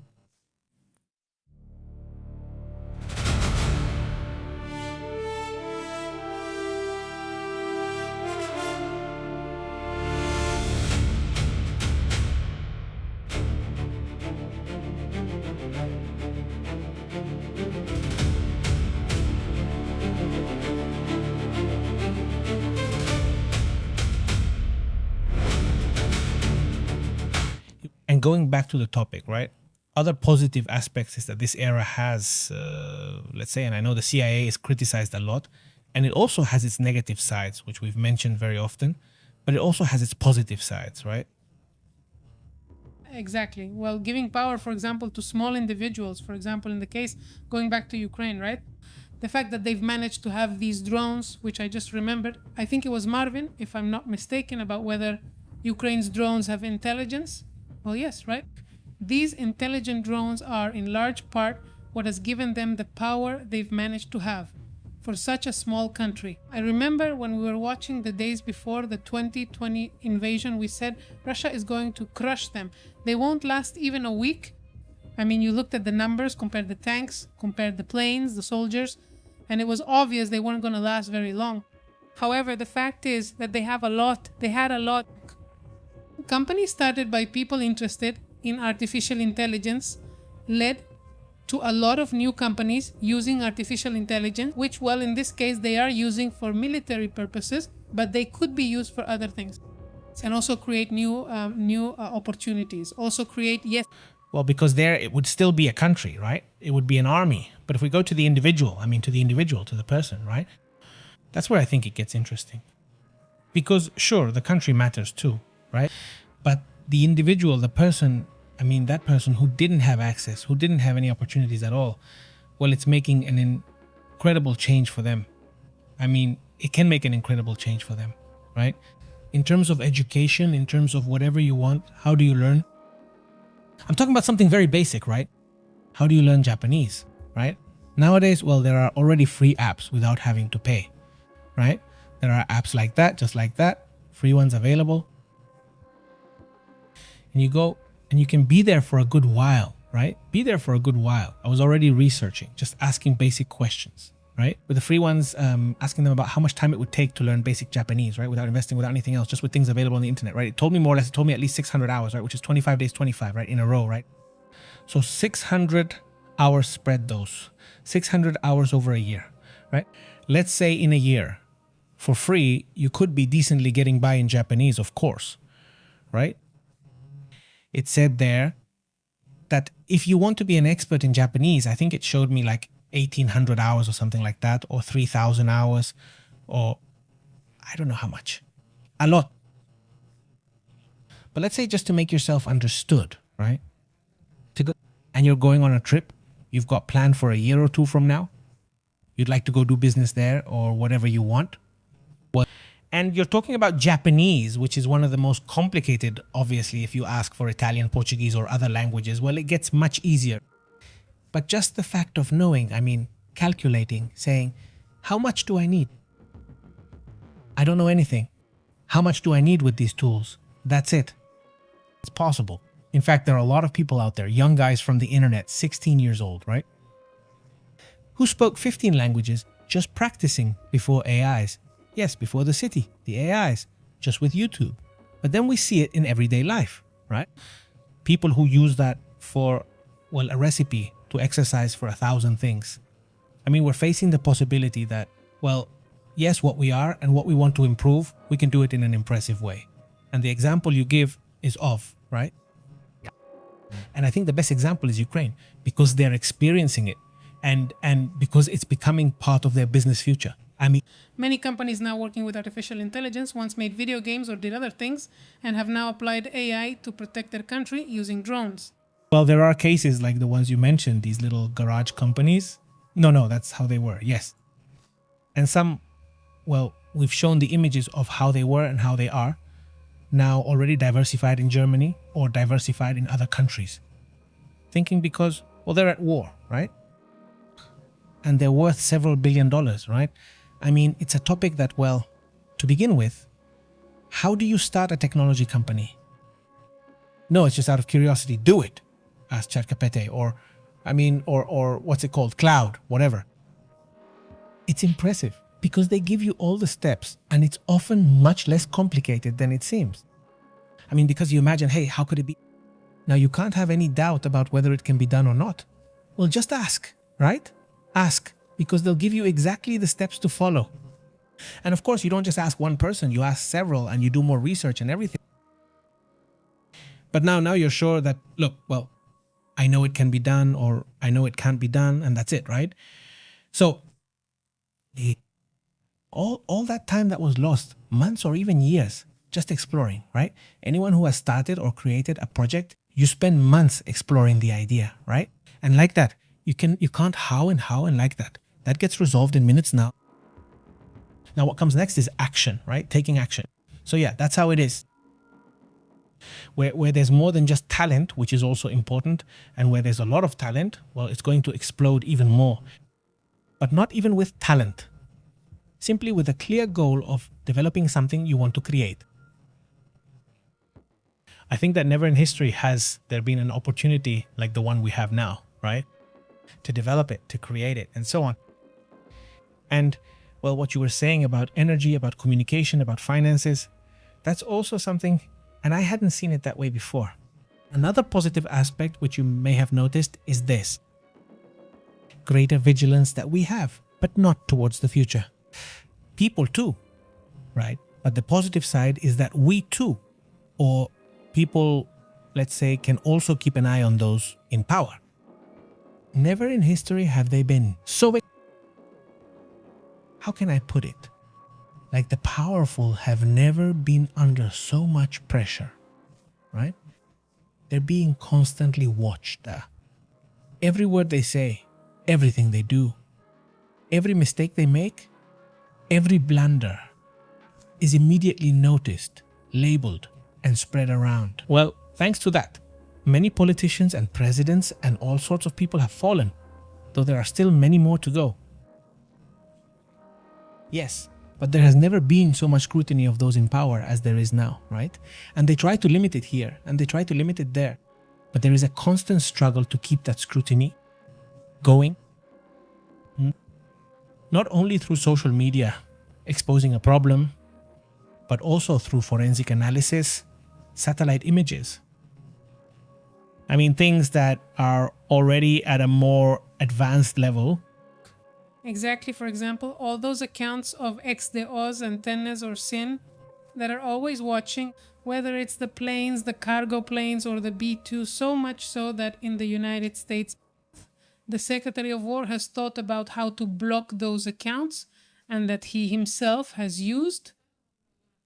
And going back to the topic, right? Other positive aspects is that this era has, let's say, and I know the CIA is criticized a lot, and it also has its negative sides, which we've mentioned very often, but it also has its positive sides, right? Exactly. Well, giving power, for example, to small individuals, for example, in the case going back to Ukraine, right? The fact that they've managed to have these drones, which I just remembered, I think it was Marvin, if I'm not mistaken, about whether Ukraine's drones have intelligence. Well, yes, right? These intelligent drones are in large part what has given them the power they've managed to have for such a small country. I remember when we were watching the days before the 2020 invasion, we said Russia is going to crush them. They won't last even a week. I mean, you looked at the numbers, compared the tanks, compared the planes, the soldiers, and it was obvious they weren't going to last very long. However, the fact is that they had a lot. Companies started by people interested in artificial intelligence led to a lot of new companies using artificial intelligence, which, well, in this case, they are using for military purposes, but they could be used for other things. And also create new opportunities. Also create, yes. Well, because there it would still be a country, right? It would be an army. But if we go to the individual, to the person, right? That's where I think it gets interesting. Because sure, the country matters too, right? But the individual, the person, that person who didn't have access, who didn't have any opportunities at all, well, it's making an incredible change for them. It can make an incredible change for them, right? In terms of education, in terms of whatever you want, how do you learn? I'm talking about something very basic, right? How do you learn Japanese, right? Nowadays, well, there are already free apps without having to pay, right? There are apps like that, just like that, free ones available. And you go and you can be there for a good while, right? Be there for a good while. I was already researching, just asking basic questions, right? With the free ones, asking them about how much time it would take to learn basic Japanese, right? Without investing, without anything else, just with things available on the internet, right? It told me more or less, it told me at least 600 hours, right? Which is 25 days, 25, right? In a row, right? So 600 hours spread those, 600 hours over a year, right? Let's say in a year, for free, you could be decently getting by in Japanese, of course, right? It said there that if you want to be an expert in Japanese, I think it showed me like 1,800 hours or something like that, or 3,000 hours, or I don't know how much. A lot. But let's say just to make yourself understood, right? And you're going on a trip, you've got planned for a year or two from now. You'd like to go do business there or whatever you want. And you're talking about Japanese, which is one of the most complicated, obviously, if you ask for Italian, Portuguese, or other languages. Well, it gets much easier. But just the fact of knowing, calculating, saying, how much do I need? I don't know anything. How much do I need with these tools? That's it. It's possible. In fact, there are a lot of people out there, young guys from the internet, 16 years old, right? Who spoke 15 languages just practicing before AIs. Yes, before the city, the AIs, just with YouTube. But then we see it in everyday life, right? People who use that for, well, a recipe to exercise for 1,000 things. We're facing the possibility that, well, yes, what we are and what we want to improve, we can do it in an impressive way. And the example you give is of, right? And I think the best example is Ukraine, because they're experiencing it and because it's becoming part of their business future. Many companies now working with artificial intelligence once made video games or did other things and have now applied AI to protect their country using drones. Well, there are cases like the ones you mentioned, these little garage companies. No, that's how they were, yes. And some, well, we've shown the images of how they were and how they are now already diversified in Germany or diversified in other countries. Thinking because, well, they're at war, right? And they're worth several $billion, right? It's a topic that, well, to begin with, how do you start a technology company? No, it's just out of curiosity. Do it, asked ChatGPT, or what's it called? Cloud, whatever. It's impressive because they give you all the steps and it's often much less complicated than it seems. Because you imagine, hey, how could it be? Now, you can't have any doubt about whether it can be done or not. Well, just ask, right? Ask, because they'll give you exactly the steps to follow. And of course, you don't just ask one person, you ask several and you do more research and everything. But now you're sure that, look, well, I know it can be done or I know it can't be done, and that's it, right? So all that time that was lost, months or even years, just exploring, right? Anyone who has started or created a project, you spend months exploring the idea, right? And like that, you can't how and like that. That gets resolved in minutes now. Now what comes next is action, right? Taking action. So yeah, that's how it is. where there's more than just talent, which is also important, and where there's a lot of talent, well, it's going to explode even more. But not even with talent, simply with a clear goal of developing something you want to create. I think that never in history has there been an opportunity like the one we have now, right? To develop it, to create it, and so on. And, well, what you were saying about energy, about communication, about finances, that's also something, and I hadn't seen it that way before. Another positive aspect, which you may have noticed, is this: greater vigilance that we have, but not towards the future. People too, right? But the positive side is that we too, or people, let's say, can also keep an eye on those in power. Never in history have they been so... How can I put it? Like, the powerful have never been under so much pressure, right? They're being constantly watched. Every word they say, everything they do, every mistake they make, every blunder is immediately noticed, labeled, and spread around. Well, thanks to that, many politicians and presidents and all sorts of people have fallen, though there are still many more to go. Yes, but there has never been so much scrutiny of those in power as there is now, right? And they try to limit it here, and they try to limit it there. But there is a constant struggle to keep that scrutiny going. Not only through social media, exposing a problem, but also through forensic analysis, satellite images. I mean, things that are already at a more advanced level. Exactly, for example, all those accounts of XDOs, antennas, or SIN that are always watching, whether it's the planes, the cargo planes, or the B-2, so much so that in the United States, the Secretary of War has thought about how to block those accounts, and that he himself has used.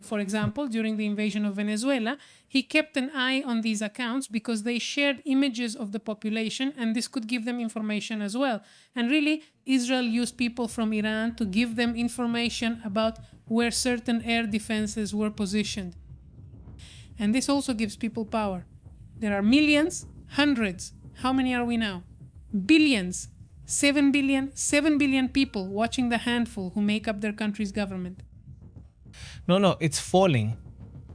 For example, during the invasion of Venezuela, he kept an eye on these accounts because they shared images of the population, and this could give them information as well. And really, Israel used people from Iran to give them information about where certain air defenses were positioned. And this also gives people power. There are millions, hundreds. How many are we now? Billions. 7 billion people watching the handful who make up their country's government. No, it's falling.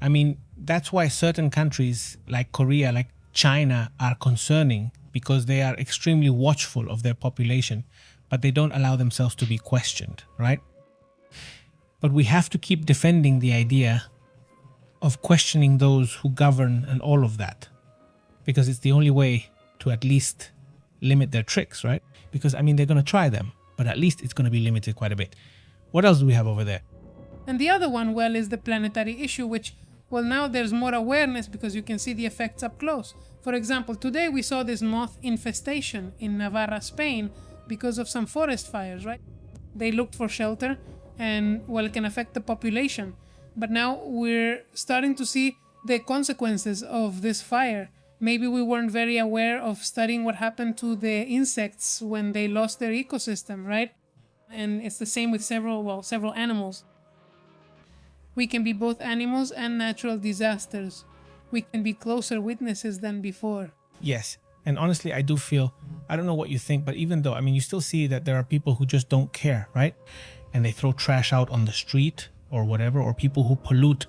I mean, that's why certain countries like Korea, like China, are concerning, because they are extremely watchful of their population, but they don't allow themselves to be questioned, right? But we have to keep defending the idea of questioning those who govern and all of that, because it's the only way to at least limit their tricks, right? Because, I mean, they're going to try them, but at least it's going to be limited quite a bit. What else do we have over there? And the other one, well, is the planetary issue, which, well, now there's more awareness because you can see the effects up close. For example, today we saw this moth infestation in Navarra, Spain, because of some forest fires, right? They looked for shelter and, well, it can affect the population. But now we're starting to see the consequences of this fire. Maybe we weren't very aware of studying what happened to the insects when they lost their ecosystem, right? And it's the same with several animals. We can be both animals and natural disasters. We can be closer witnesses than before. Yes. And honestly, I do feel, I don't know what you think, but even though, I mean, you still see that there are people who just don't care, right? And they throw trash out on the street or whatever, or people who pollute.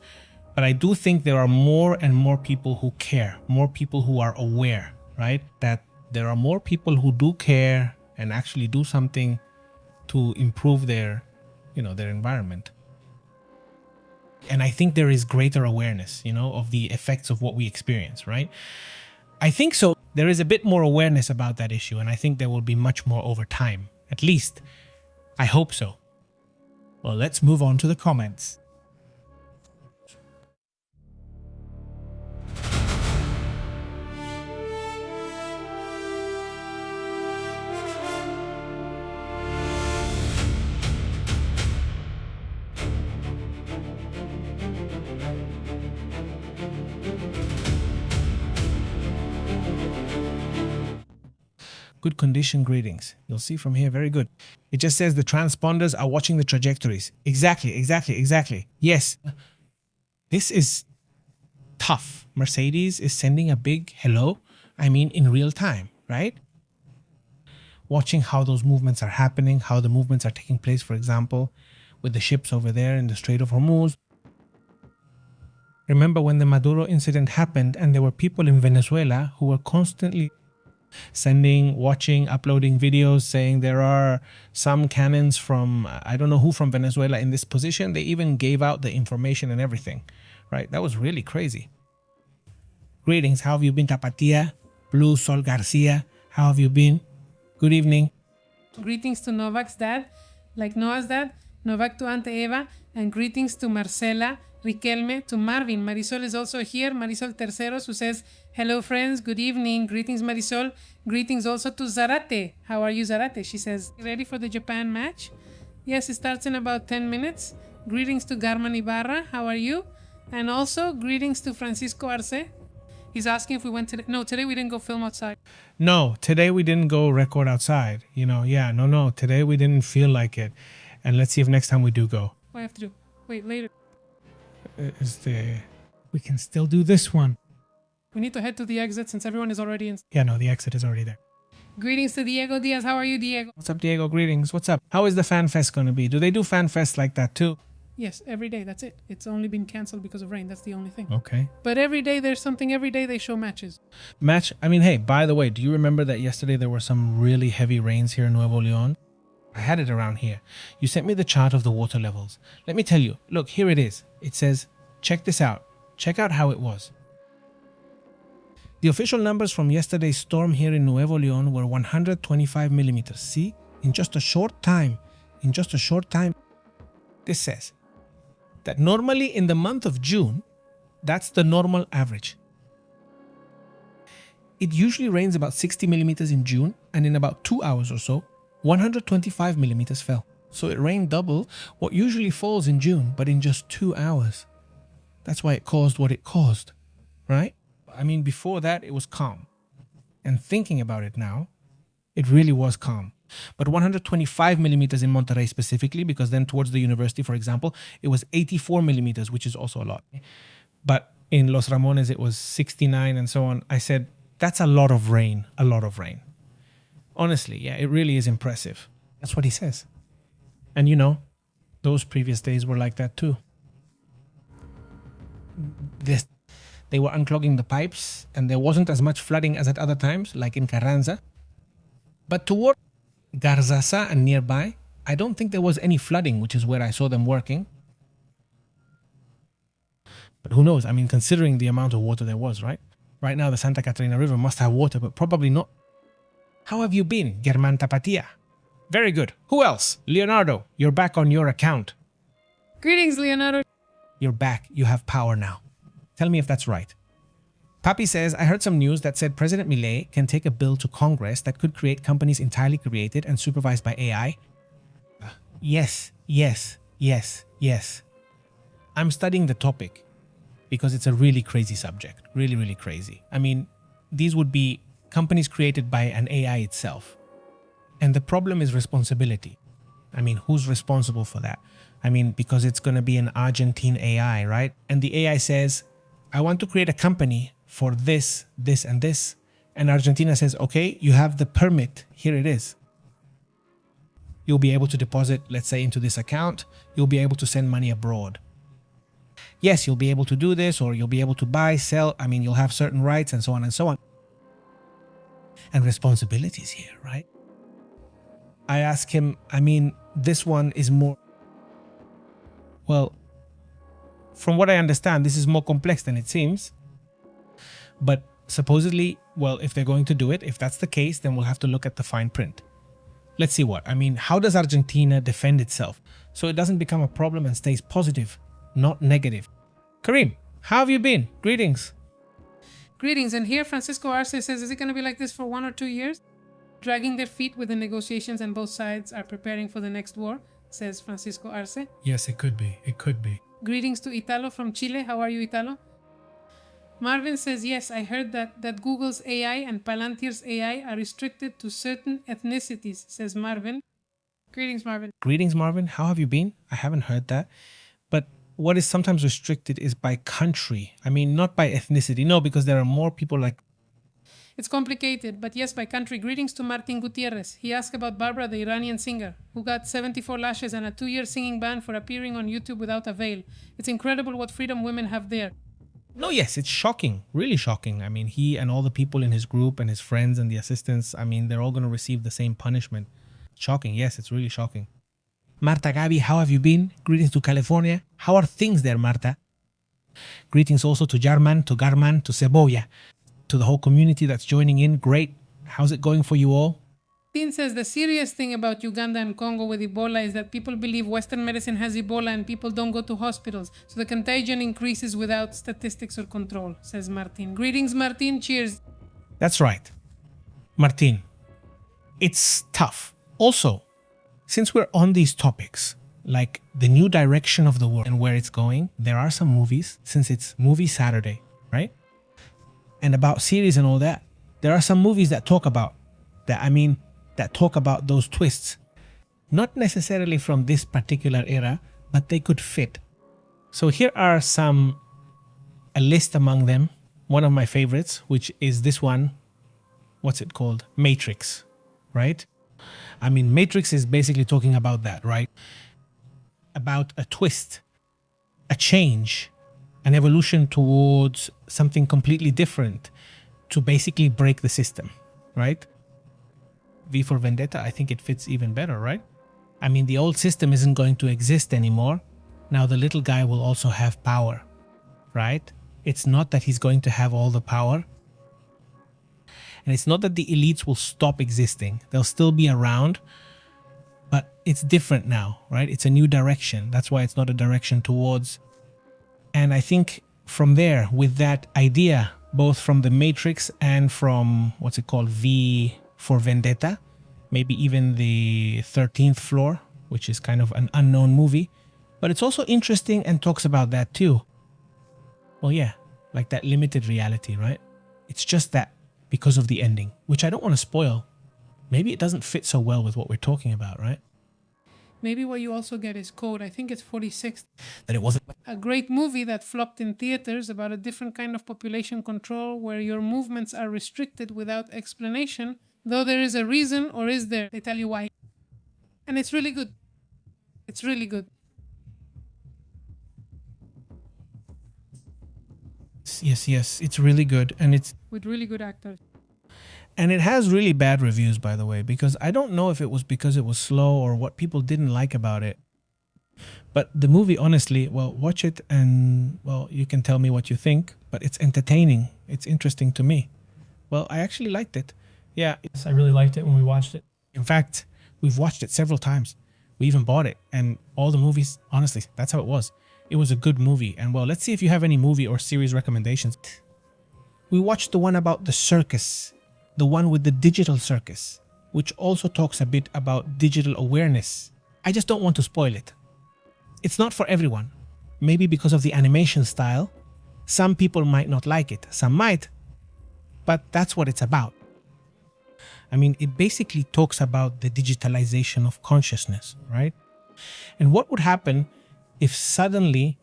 But I do think there are more and more people who care, more people who are aware, right? That there are more people who do care and actually do something to improve their, their environment. And I think there is greater awareness, of the effects of what we experience, right? I think so. There is a bit more awareness about that issue, and I think there will be much more over time. At least, I hope so. Well, let's move on to the comments. Good condition greetings. You'll see from here, very good. It just says the transponders are watching the trajectories. Exactly. Yes. This is tough. Mercedes is sending a big hello, in real time, right? Watching how those movements are happening, how the movements are taking place, for example, with the ships over there in the Strait of Hormuz. Remember when the Maduro incident happened and there were people in Venezuela who were constantly sending, watching, uploading videos saying there are some cannons from, I don't know who from Venezuela in this position. They even gave out the information and everything, right? That was really crazy. Greetings, how have you been, Tapatia? Blue Sol Garcia, how have you been? Good evening. Greetings to Novak's dad, like Noah's dad, Novak to Aunt Eva, and greetings to Marcela, Riquelme, to Marvin. Marisol is also here, Marisol Terceros, who says, hello friends, good evening, greetings Marisol. Greetings also to Zarate. How are you, Zarate? She says, ready for the Japan match? Yes, it starts in about 10 minutes. Greetings to Garman Ibarra, how are you? And also, greetings to Francisco Arce. He's asking if we went today. No, today we didn't go film outside. No, today we didn't go record outside. No. Today we didn't feel like it. And let's see if next time we do go. What do I have to do? Wait, later. We can still do this one. We need to head to the exit since everyone is already in. Yeah, no, the exit is already there. Greetings to Diego Diaz. How are you, Diego? What's up, Diego? Greetings. What's up? How is the fan fest going to be? Do they do fan fest like that too? Yes, every day. That's it. It's only been canceled because of rain. That's the only thing. Okay. But every day there's something. Every day they show matches. Hey, by the way, do you remember that yesterday there were some really heavy rains here in Nuevo León? I had it around here. You sent me the chart of the water levels. Let me tell you. Look, here it is. It says, check this out. Check out how it was. The official numbers from yesterday's storm here in Nuevo León were 125 millimeters. See? In just a short time, this says that normally in the month of June, that's the normal average. It usually rains about 60 millimeters in June, and in about 2 hours or so, 125 millimeters fell. So it rained double what usually falls in June, but in just 2 hours. That's why it caused what it caused, right? Before that, it was calm. And thinking about it now, it really was calm. But 125 millimeters in Monterrey specifically, because then towards the university, for example, it was 84 millimeters, which is also a lot. But in Los Ramones, it was 69 and so on. I said, that's a lot of rain, Honestly, yeah, it really is impressive. That's what he says. And those previous days were like that too. They were unclogging the pipes and there wasn't as much flooding as at other times, like in Carranza. But toward Garzasa and nearby, I don't think there was any flooding, which is where I saw them working. But who knows? Considering the amount of water there was, right? Right now, the Santa Catarina River must have water, but probably not. How have you been, Germán Tapatia? Very good. Who else? Leonardo, you're back on your account. Greetings, Leonardo. You're back. You have power now. Tell me if that's right. Papi says, I heard some news that said President Milei can take a bill to Congress that could create companies entirely created and supervised by AI. Yes. I'm studying the topic because it's a really crazy subject. Really, really crazy. These would be companies created by an AI itself. And the problem is responsibility. Who's responsible for that? Because it's going to be an Argentine AI, right? And the AI says, I want to create a company for this, this, and this. And Argentina says, okay, you have the permit. Here it is. You'll be able to deposit, let's say, into this account. You'll be able to send money abroad. Yes, you'll be able to do this, or you'll be able to buy, sell. You'll have certain rights and so on and so on. And responsibilities here, right? I ask him, this one is more, well, from what I understand, this is more complex than it seems. But supposedly, well, if they're going to do it, if that's the case, then we'll have to look at the fine print. Let's see what. How does Argentina defend itself so it doesn't become a problem and stays positive, not negative? Kareem, how have you been? Greetings. Greetings. And here Francisco Arce says, is it going to be like this for 1 or 2 years? Dragging their feet with the negotiations and both sides are preparing for the next war, says Francisco Arce. Yes, it could be. It could be. Greetings to Italo from Chile. How are you, Italo? Marvin says, yes, I heard that Google's AI and Palantir's AI are restricted to certain ethnicities, says Marvin. Greetings, Marvin. Greetings, Marvin. How have you been? I haven't heard that. But what is sometimes restricted is by country. I mean, not by ethnicity. No, because there are more people like... It's complicated, but yes, by country. Greetings to Martin Gutierrez. He asked about Barbara, the Iranian singer, who got 74 lashes and a 2-year singing ban for appearing on YouTube without a veil. It's incredible what freedom women have there. No, yes, it's shocking. Really shocking. I mean, he and all the people in his group and his friends and the assistants, I mean, they're all going to receive the same punishment. Shocking. Yes, it's really shocking. Marta Gabi, how have you been? Greetings to California. How are things there, Marta? Greetings also to Jarman, to Garman, to Cebolla, to the whole community that's joining in. Great. How's it going for you all? Dean says the serious thing about Uganda and Congo with Ebola is that people believe Western medicine has Ebola and people don't go to hospitals. So the contagion increases without statistics or control, says Martin. Greetings, Martin. Cheers. That's right. Martin, it's tough. Also, since we're on these topics, like the new direction of the world and where it's going, there are some movies, since it's Movie Saturday, right? And about series and all that, there are some movies that talk about that. I mean, that talk about those twists. Not necessarily from this particular era, but they could fit. So here are a list among them. One of my favorites, which is this one. What's it called? Matrix, right? I mean, Matrix is basically talking about that, right? About a twist, a change, an evolution towards something completely different to basically break the system, right? V for Vendetta, I think it fits even better, right? I mean, the old system isn't going to exist anymore. Now the little guy will also have power, right? It's not that he's going to have all the power. And it's not that the elites will stop existing. They'll still be around, but it's different now, right? It's a new direction. That's why it's not a direction towards. And I think from there, with that idea, both from the Matrix and from, what's it called, V for Vendetta, maybe even the 13th Floor, which is kind of an unknown movie, but it's also interesting and talks about that too. Well, yeah, like that limited reality, right? It's just that because of the ending, which I don't want to spoil. Maybe it doesn't fit so well with what we're talking about, right? Maybe what you also get is Code. I think it's 46. That it wasn't. A great movie that flopped in theaters about a different kind of population control where your movements are restricted without explanation, though there is a reason, or is there? They tell you why. And it's really good. It's really good. Yes, it's really good. And it's With really good actors. And it has really bad reviews, by the way, because I don't know if it was because it was slow or what people didn't like about it. But the movie, honestly, well, watch it and, well, you can tell me what you think, but it's entertaining. It's interesting to me. Well, I actually liked it. Yeah. Yes, I really liked it when we watched it. In fact, we've watched it several times. We even bought it. And all the movies, honestly, that's how it was. It was a good movie. And, well, let's see if you have any movie or series recommendations. We watched the one about the circus. The one with the digital circus, which also talks a bit about digital awareness. I just don't want to spoil it. It's not for everyone. Maybe because of the animation style. Some people might not like it. Some might. But that's what it's about. I mean, it basically talks about the digitalization of consciousness, right? And what would happen if suddenly,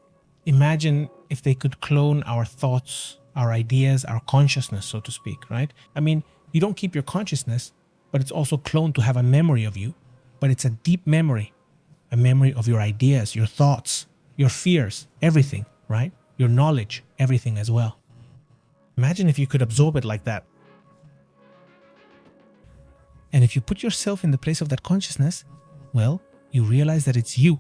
imagine if they could clone our thoughts, our ideas, our consciousness, so to speak, right? I mean, you don't keep your consciousness, but it's also cloned to have a memory of you. But it's a deep memory, a memory of your ideas, your thoughts, your fears, everything, right? Your knowledge, everything as well. Imagine if you could absorb it like that. And if you put yourself in the place of that consciousness, well, you realize that it's you.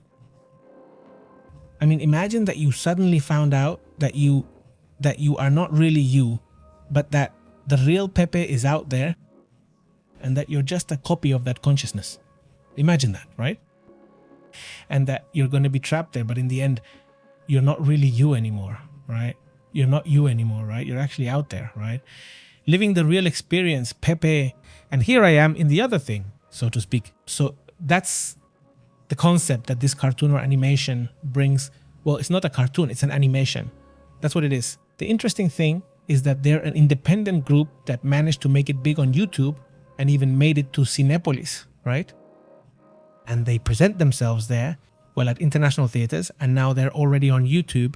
I mean, imagine that you suddenly found out that you are not really you, but that the real Pepe is out there and that you're just a copy of that consciousness. Imagine that, right? And that you're going to be trapped there, but in the end, you're not really you anymore, right? You're not you anymore, right? You're actually out there, right? Living the real experience, Pepe. And here I am in the other thing, so to speak. So that's the concept that this cartoon or animation brings. Well, it's not a cartoon, it's an animation. That's what it is. The interesting thing is that they're an independent group that managed to make it big on YouTube and even made it to Cinepolis, right? And they present themselves there. well, at international theaters, and now they're already on YouTube.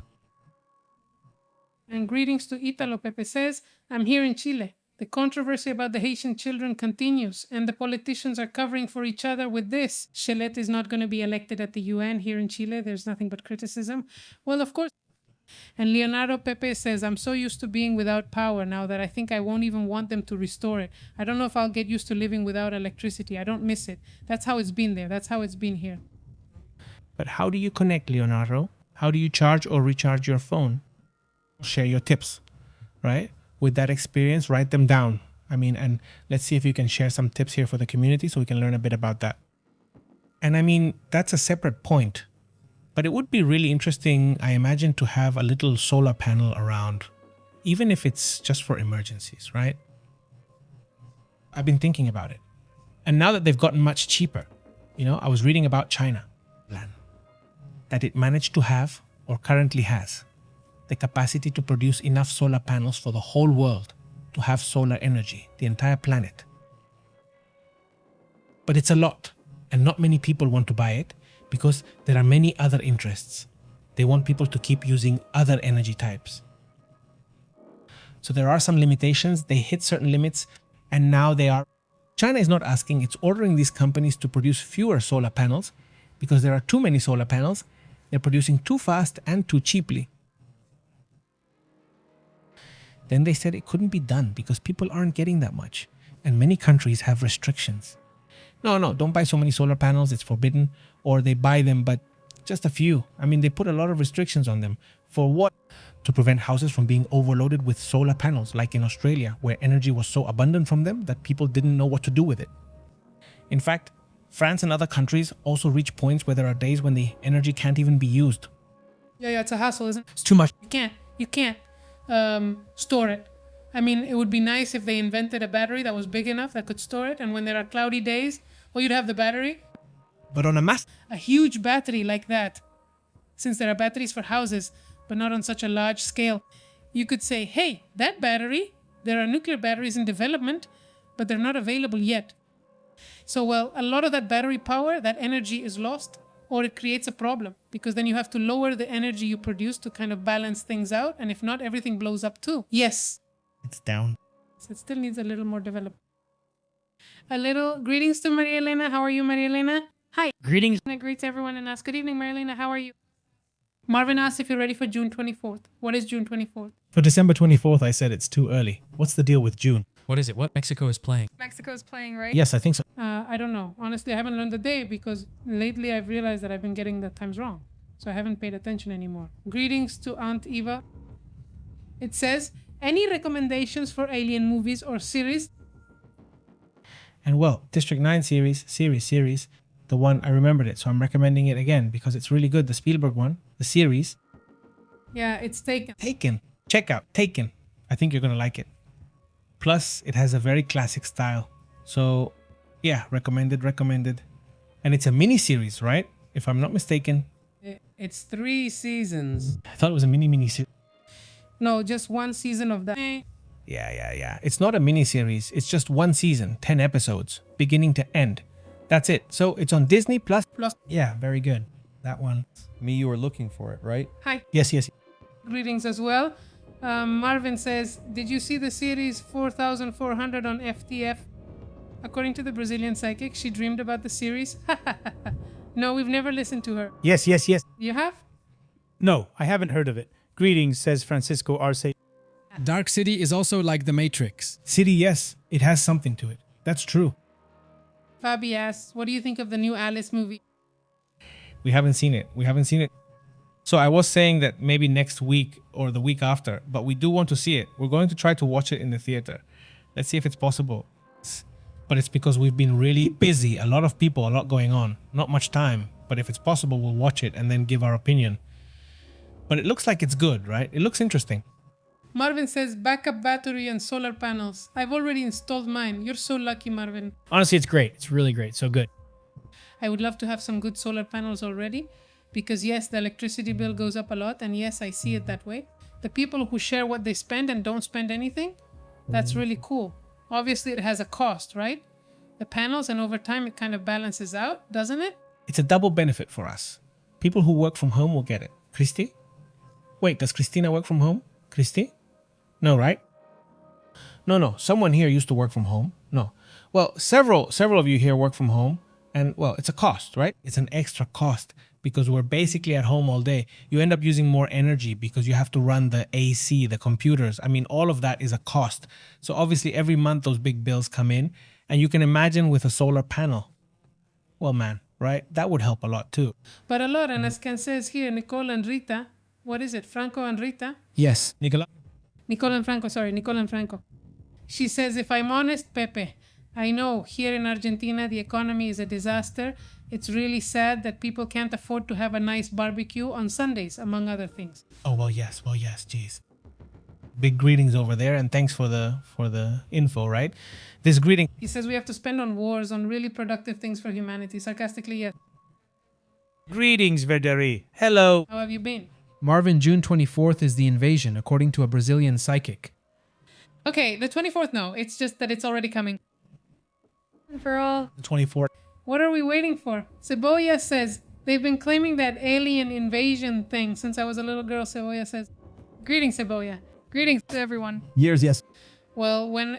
And greetings to Italo. Pepe says, I'm here in Chile. The controversy about the Haitian children continues, and the politicians are covering for each other with this. Chelet is not going to be elected at the UN here in Chile. There's nothing but criticism. Well, of course. And Leonardo Pepe says, I'm so used to being without power now that I think I won't even want them to restore it. I don't know if I'll get used to living without electricity. I don't miss it. That's how it's been there. That's how it's been here. But how do you connect, Leonardo? How do you charge or recharge your phone? Share your tips, right? With that experience, write them down. I mean, and let's see if you can share some tips here for the community so we can learn a bit about that. And I mean, that's a separate point. But it would be really interesting, I imagine, to have a little solar panel around, even if it's just for emergencies, right? I've been thinking about it. And now that they've gotten much cheaper, you know, I was reading about China, that it managed to have, or currently has, the capacity to produce enough solar panels for the whole world to have solar energy, the entire planet. But it's a lot, and not many people want to buy it because there are many other interests. They want people to keep using other energy types. So there are some limitations. They hit certain limits, and now China is not asking, it's ordering these companies to produce fewer solar panels because there are too many solar panels. They're producing too fast and too cheaply. Then they said it couldn't be done because people aren't getting that much. And many countries have restrictions. No, don't buy so many solar panels, it's forbidden. Or they buy them, but just a few. I mean, they put a lot of restrictions on them. For what? To prevent houses from being overloaded with solar panels, like in Australia, where energy was so abundant from them that people didn't know what to do with it. In fact, France and other countries also reach points where there are days when the energy can't even be used. Yeah, it's a hassle, isn't it? It's too much. You can't store it. I mean, it would be nice if they invented a battery that was big enough that could store it, and when there are cloudy days, well, you'd have the battery. But on a huge battery like that, since there are batteries for houses, but not on such a large scale, you could say, hey, that battery, there are nuclear batteries in development, but they're not available yet. So, well, a lot of that battery power, that energy is lost, or it creates a problem, because then you have to lower the energy you produce to kind of balance things out, and if not, everything blows up too. Yes. It's down. So it still needs a little more development. Greetings to Maria Elena. How are you, Maria Elena? Hi. Greetings. I greet everyone and ask, good evening, Maria Elena. How are you? Marvin asked if you're ready for June 24th. What is June 24th? For December 24th, I said it's too early. What's the deal with June? What is it? What Mexico is playing? Mexico's playing, right? Yes, I think so. I don't know. Honestly, I haven't learned the day because lately I've realized that I've been getting the times wrong. So I haven't paid attention anymore. Greetings to Aunt Eva. It says, any recommendations for alien movies or series? And well, District 9 series, the one, I remembered it, so I'm recommending it again because it's really good. The Spielberg one, the series. Yeah, it's Taken. Taken. Check out Taken. I think you're going to like it. Plus, it has a very classic style. So, yeah, recommended. And it's a mini-series, right? If I'm not mistaken. It's 3 seasons. I thought it was a mini-series. No, just one season of that. Yeah. It's not a mini-series. It's just one season, 10 episodes, beginning to end. That's it. So it's on Disney Plus. Yeah, very good. That one. You were looking for it, right? Hi. Yes. Greetings as well. Marvin says, did you see the series 4400 on FTF? According to the Brazilian psychic, she dreamed about the series. No, we've never listened to her. Yes. You have? No, I haven't heard of it. Greetings, says Francisco Arce. Dark City is also like The Matrix. City, yes. It has something to it. That's true. Fabi asks, what do you think of the new Alice movie? We haven't seen it. So I was saying that maybe next week or the week after, but we do want to see it. We're going to try to watch it in the theater. Let's see if it's possible. But it's because we've been really busy. A lot of people, a lot going on. Not much time. But if it's possible, we'll watch it and then give our opinion. But it looks like it's good, right? It looks interesting. Marvin says, backup battery and solar panels. I've already installed mine. You're so lucky, Marvin. Honestly, it's great. It's really great. So good. I would love to have some good solar panels already. Because yes, the electricity bill goes up a lot. And yes, I see it that way. The people who share what they spend and don't spend anything, that's really cool. Obviously, it has a cost, right? The panels, and over time, it kind of balances out, doesn't it? It's a double benefit for us. People who work from home will get it. Christy? Wait, does Christina work from home? Christy? No, right? No. Someone here used to work from home. No. Well, several of you here work from home. And well, it's a cost, right? It's an extra cost because we're basically at home all day. You end up using more energy because you have to run the AC, the computers. I mean, all of that is a cost. So obviously every month those big bills come in, and you can imagine with a solar panel. Well, man, right? That would help a lot too. But a lot, and as Ken says here, Nicole and Rita, what is it? Franco and Rita? Yes. Nicola? Nicole and Franco. She says, if I'm honest, Pepe, I know here in Argentina the economy is a disaster. It's really sad that people can't afford to have a nice barbecue on Sundays, among other things. Oh, well, yes, geez. Big greetings over there, and thanks for the info, right? This greeting. He says we have to spend on wars, on really productive things for humanity. Sarcastically, yes. Greetings, Verderi. Hello. How have you been? Marvin, June 24th is the invasion, according to a Brazilian psychic. Okay, the 24th, no. It's just that it's already coming. For all. The 24th. What are we waiting for? Cebolla says, they've been claiming that alien invasion thing since I was a little girl, Cebolla says. Greetings, Cebolla. Greetings to everyone. Years, yes. Well, when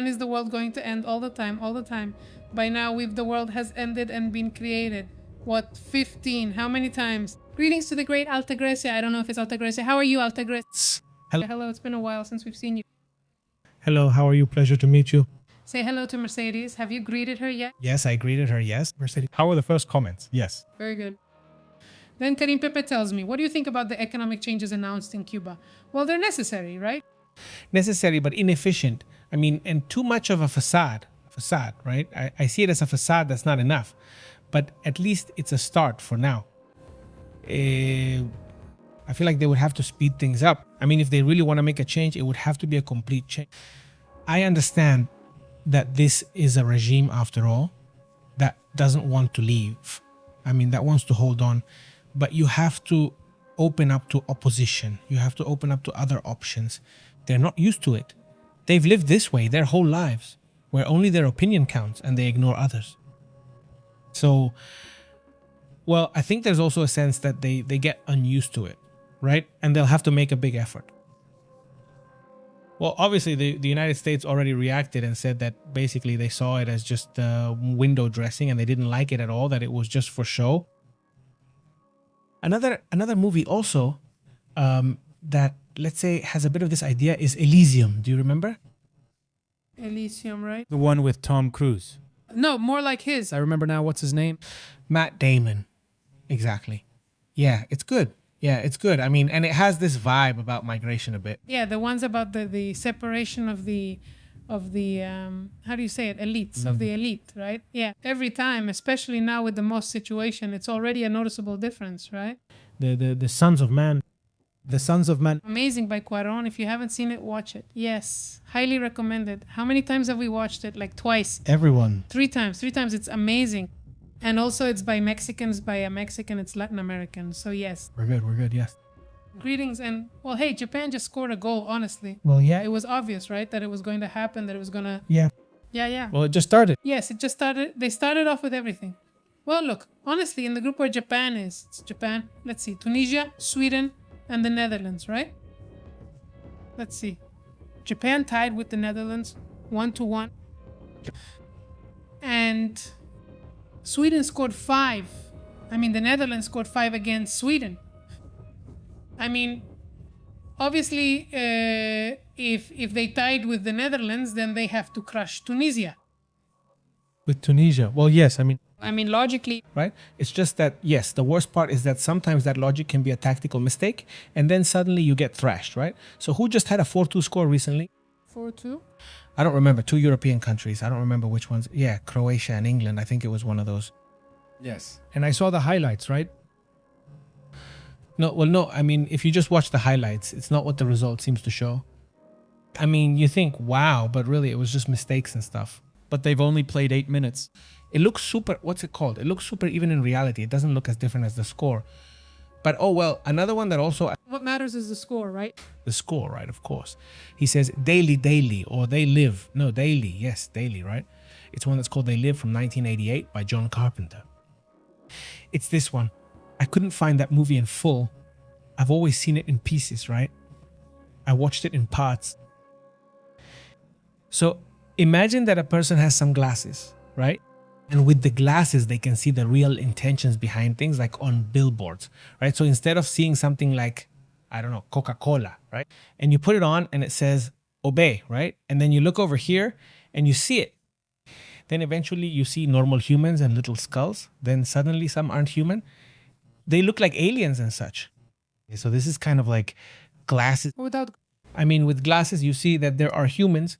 is the world going to end? All the time. By now, the world has ended and been created. What, 15? How many times? Greetings to the great Altagracia. I don't know if it's Altagracia. How are you, Altagracia? Hello, it's been a while since we've seen you. Hello, how are you? Pleasure to meet you. Say hello to Mercedes. Have you greeted her yet? Yes, I greeted her, yes. Mercedes. How are the first comments? Yes. Very good. Then Karim Pepe tells me, what do you think about the economic changes announced in Cuba? Well, they're necessary, right? Necessary, but inefficient. I mean, and too much of a facade, right? I see it as a facade that's not enough, but at least it's a start for now. I feel like they would have to speed things up. I mean, if they really want to make a change, it would have to be a complete change. I understand that this is a regime, after all, that doesn't want to leave. I mean, that wants to hold on. But you have to open up to opposition. You have to open up to other options. They're not used to it. They've lived this way their whole lives, where only their opinion counts and they ignore others. So, well, I think there's also a sense that they get unused to it, right? And they'll have to make a big effort. Well, obviously, the United States already reacted and said that basically they saw it as just window dressing and they didn't like it at all, that it was just for show. Another movie also that, let's say, has a bit of this idea is Elysium. Do you remember? Elysium, right? The one with Tom Cruise. No, more like his. I remember now, what's his name? Matt Damon. Exactly. Yeah, it's good. I mean, and it has this vibe about migration a bit. Yeah, the ones about the separation of the how do you say it? Elites, of the elite, right? Yeah. Every time, especially now with the Moss situation, it's already a noticeable difference, right? The Sons of Man. The Sons of Man. Amazing by Cuarón. If you haven't seen it, watch it. Yes. Highly recommended. How many times have we watched it? Like twice. Everyone. 3 times. 3 times. It's amazing. And also it's by Mexicans. By a Mexican, it's Latin American. So yes. We're good, yes. Greetings. And well, hey, Japan just scored a goal, honestly. Well, yeah. It was obvious, right? That it was going to happen, that it was going to... Yeah. Yeah. Well, it just started. Yes, it just started. They started off with everything. Well, look, honestly, in the group where Japan is, it's Japan. Let's see. Tunisia, Sweden, and the Netherlands, right? Let's see. Japan tied with the Netherlands 1-1. And Sweden scored 5. I mean, the Netherlands scored 5 against Sweden. I mean, obviously, if they tied with the Netherlands, then they have to crush Tunisia. With Tunisia. Well, yes, I mean, Logically. Right? It's just that, yes, the worst part is that sometimes that logic can be a tactical mistake and then suddenly you get thrashed, right? So who just had a 4-2 score recently? 4-2? I don't remember. 2 European countries. I don't remember which ones. Yeah, Croatia and England. I think it was one of those. yes. And I saw the highlights, right? No. I mean, if you just watch the highlights, it's not what the result seems to show. I mean, you think, wow, but really it was just mistakes and stuff. But they've only played 8 minutes. It looks super, what's it called? It looks super even in reality. It doesn't look as different as the score. But oh well, another one that also... What matters is the score, right? The score, right, of course. He says daily, or they live. No, daily, yes, daily, right? It's one that's called They Live from 1988 by John Carpenter. It's this one. I couldn't find that movie in full. I've always seen it in pieces, right? I watched it in parts. So imagine that a person has some glasses, right? And with the glasses, they can see the real intentions behind things, like on billboards, right? So instead of seeing something like, I don't know, Coca-Cola, right? And you put it on and it says, obey, right? And then you look over here and you see it. Then eventually you see normal humans and little skulls. Then suddenly some aren't human. They look like aliens and such. So this is kind of like glasses. Without I mean, with glasses, you see that there are humans.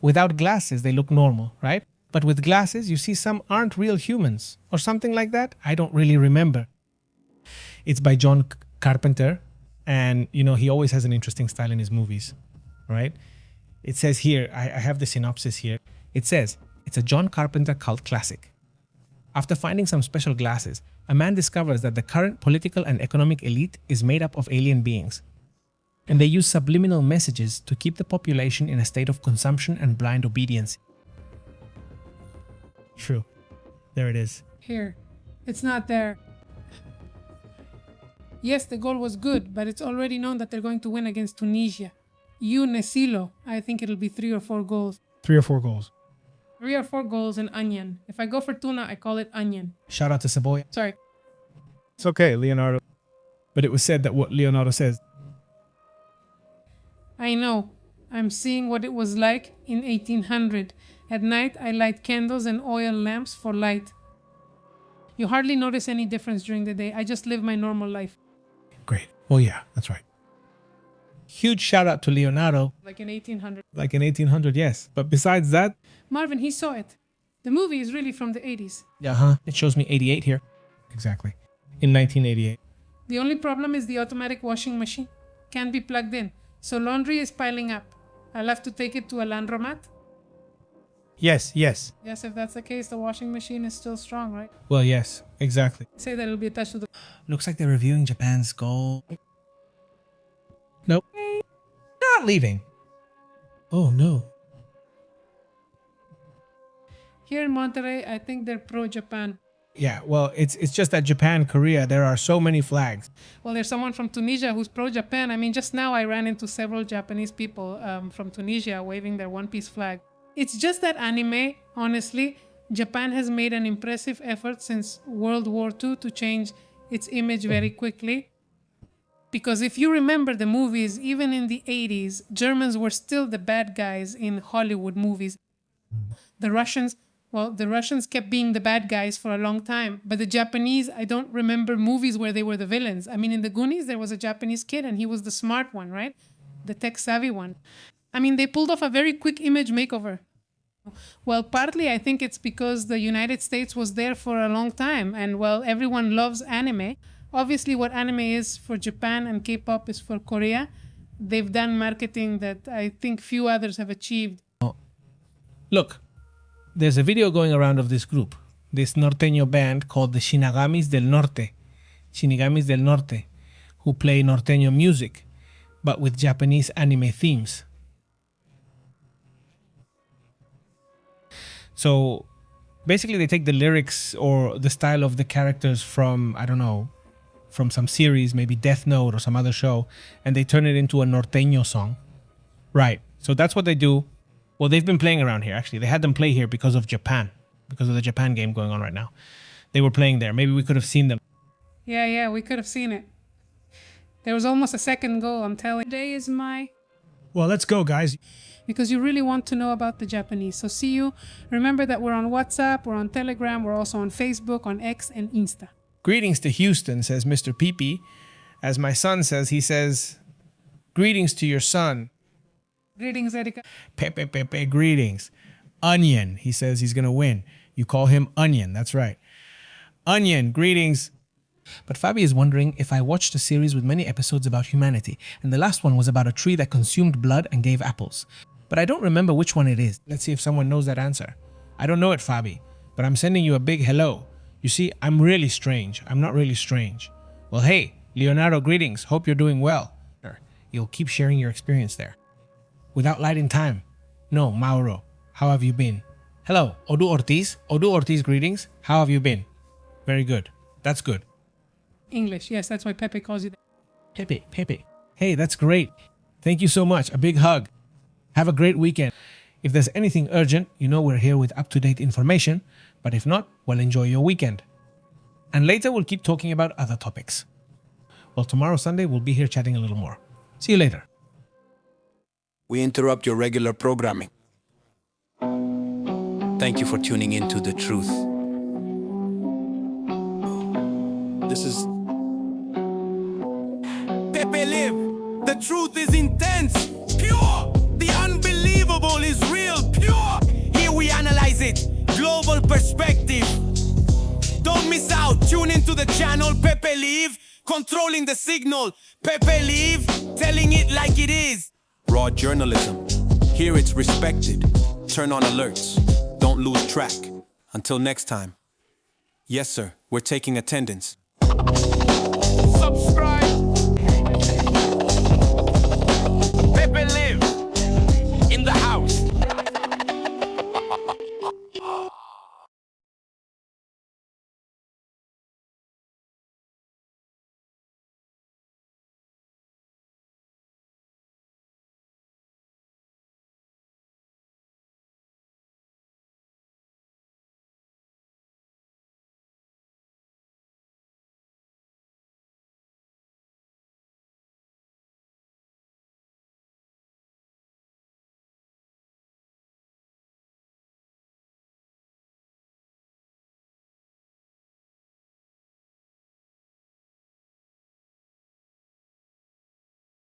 Without glasses, they look normal, right? But with glasses, you see some aren't real humans or something like that. I don't really remember. It's by John Carpenter. And, you know, he always has an interesting style in his movies, right? It says here, I have the synopsis here. It says, it's a John Carpenter cult classic. After finding some special glasses, a man discovers that the current political and economic elite is made up of alien beings. And they use subliminal messages to keep the population in a state of consumption and blind obedience. True. There it is. here. It's not there. Yes, the goal was good, but it's already known that they're going to win against Tunisia. Nesilo, I think it'll be 3 or 4 goals. 3 or 4 goals. 3 or 4 goals and onion. If I go for tuna, I call it onion. Shout out to Cebolla. Sorry. It's okay, Leonardo. But it was said that what Leonardo says. I know. I'm seeing what it was like in 1800. At night, I light candles and oil lamps for light. You hardly notice any difference during the day. I just live my normal life. Great. Oh yeah, that's right. Huge shout out to Leonardo. Like in 1800. Like in 1800, yes. But besides that, Marvin, he saw it. The movie is really from the 80s. Uh-huh. It shows me 88 here. exactly. In 1988. The only problem is the automatic washing machine can't be plugged in. So laundry is piling up. I'll have to take it to a laundromat. Yes, yes. Yes, if that's the case, the washing machine is still strong, right? Well, yes, exactly. Say that it'll be attached to the... Looks like they're reviewing Japan's goal. Nope. Not leaving. Oh, no. Here in Monterrey, I think they're pro-Japan. Yeah, well, it's just that Japan, Korea, there are so many flags. Well, there's someone from Tunisia who's pro-Japan. I mean, just now I ran into several Japanese people from Tunisia waving their one-piece flag. It's just that anime, honestly, Japan has made an impressive effort since World War II to change its image very quickly. Because if you remember the movies, even in the 80s, Germans were still the bad guys in Hollywood movies. The Russians kept being the bad guys for a long time. But the Japanese, I don't remember movies where they were the villains. I mean, in the Goonies, there was a Japanese kid and he was the smart one, right? The tech-savvy one. I mean, they pulled off a very quick image makeover. Well, partly I think it's because the United States was there for a long time. And, well, everyone loves anime. Obviously, what anime is for Japan and K-pop is for Korea. They've done marketing that I think few others have achieved. Look, there's a video going around of this group, this norteño band called the Shinigamis del Norte, Shinigamis del Norte, who play norteño music, but with Japanese anime themes. So basically they take the lyrics or the style of the characters from, I don't know, from some series, maybe Death Note or some other show, and they turn it into a norteño song. Right. So that's what they do. Well, they've been playing around here, actually. They had them play here because of Japan, because of the Japan game going on right now. They were playing there. Maybe we could have seen them. Yeah, we could have seen it. There was almost a second goal, I'm telling you. Today is my... Well, let's go, guys. Because you really want to know about the Japanese. So see you. Remember that we're on WhatsApp, we're on Telegram, we're also on Facebook, on X, and Insta. Greetings to Houston, says Mr. Peepee. As my son says, he says, greetings to your son. Greetings, Erika. Pepe, greetings. Onion, he says he's going to win. You call him Onion, that's right. Onion, greetings. But Fabi is wondering if I watched a series with many episodes about humanity, and the last one was about a tree that consumed blood and gave apples. But I don't remember which one it is. Let's see if someone knows that answer. I don't know it, Fabi, but I'm sending you a big hello. You see, I'm really strange. I'm not really strange. Well, hey, Leonardo, greetings. Hope you're doing well. You'll keep sharing your experience there. Without lighting time. No, Mauro, how have you been? Hello, Odu Ortiz. Odu Ortiz, greetings. How have you been? Very good. That's good. English. Yes, that's why Pepe calls you that. Pepe. Hey, that's great. Thank you so much. A big hug. Have a great weekend. If there's anything urgent, you know we're here with up-to-date information. But if not, well, enjoy your weekend. And later we'll keep talking about other topics. Well, tomorrow, Sunday, we'll be here chatting a little more. See you later. We interrupt your regular programming. Thank you for tuning in to The Truth. This is Pepe Live. The truth is intense, pure. The unbelievable is real, pure. Here we analyze it, global perspective. Don't miss out, tune into the channel Pepe Live, controlling the signal. Pepe Live, telling it like it is. Raw journalism, here it's respected. Turn on alerts, don't lose track. Until next time. Yes, sir, we're taking attendance.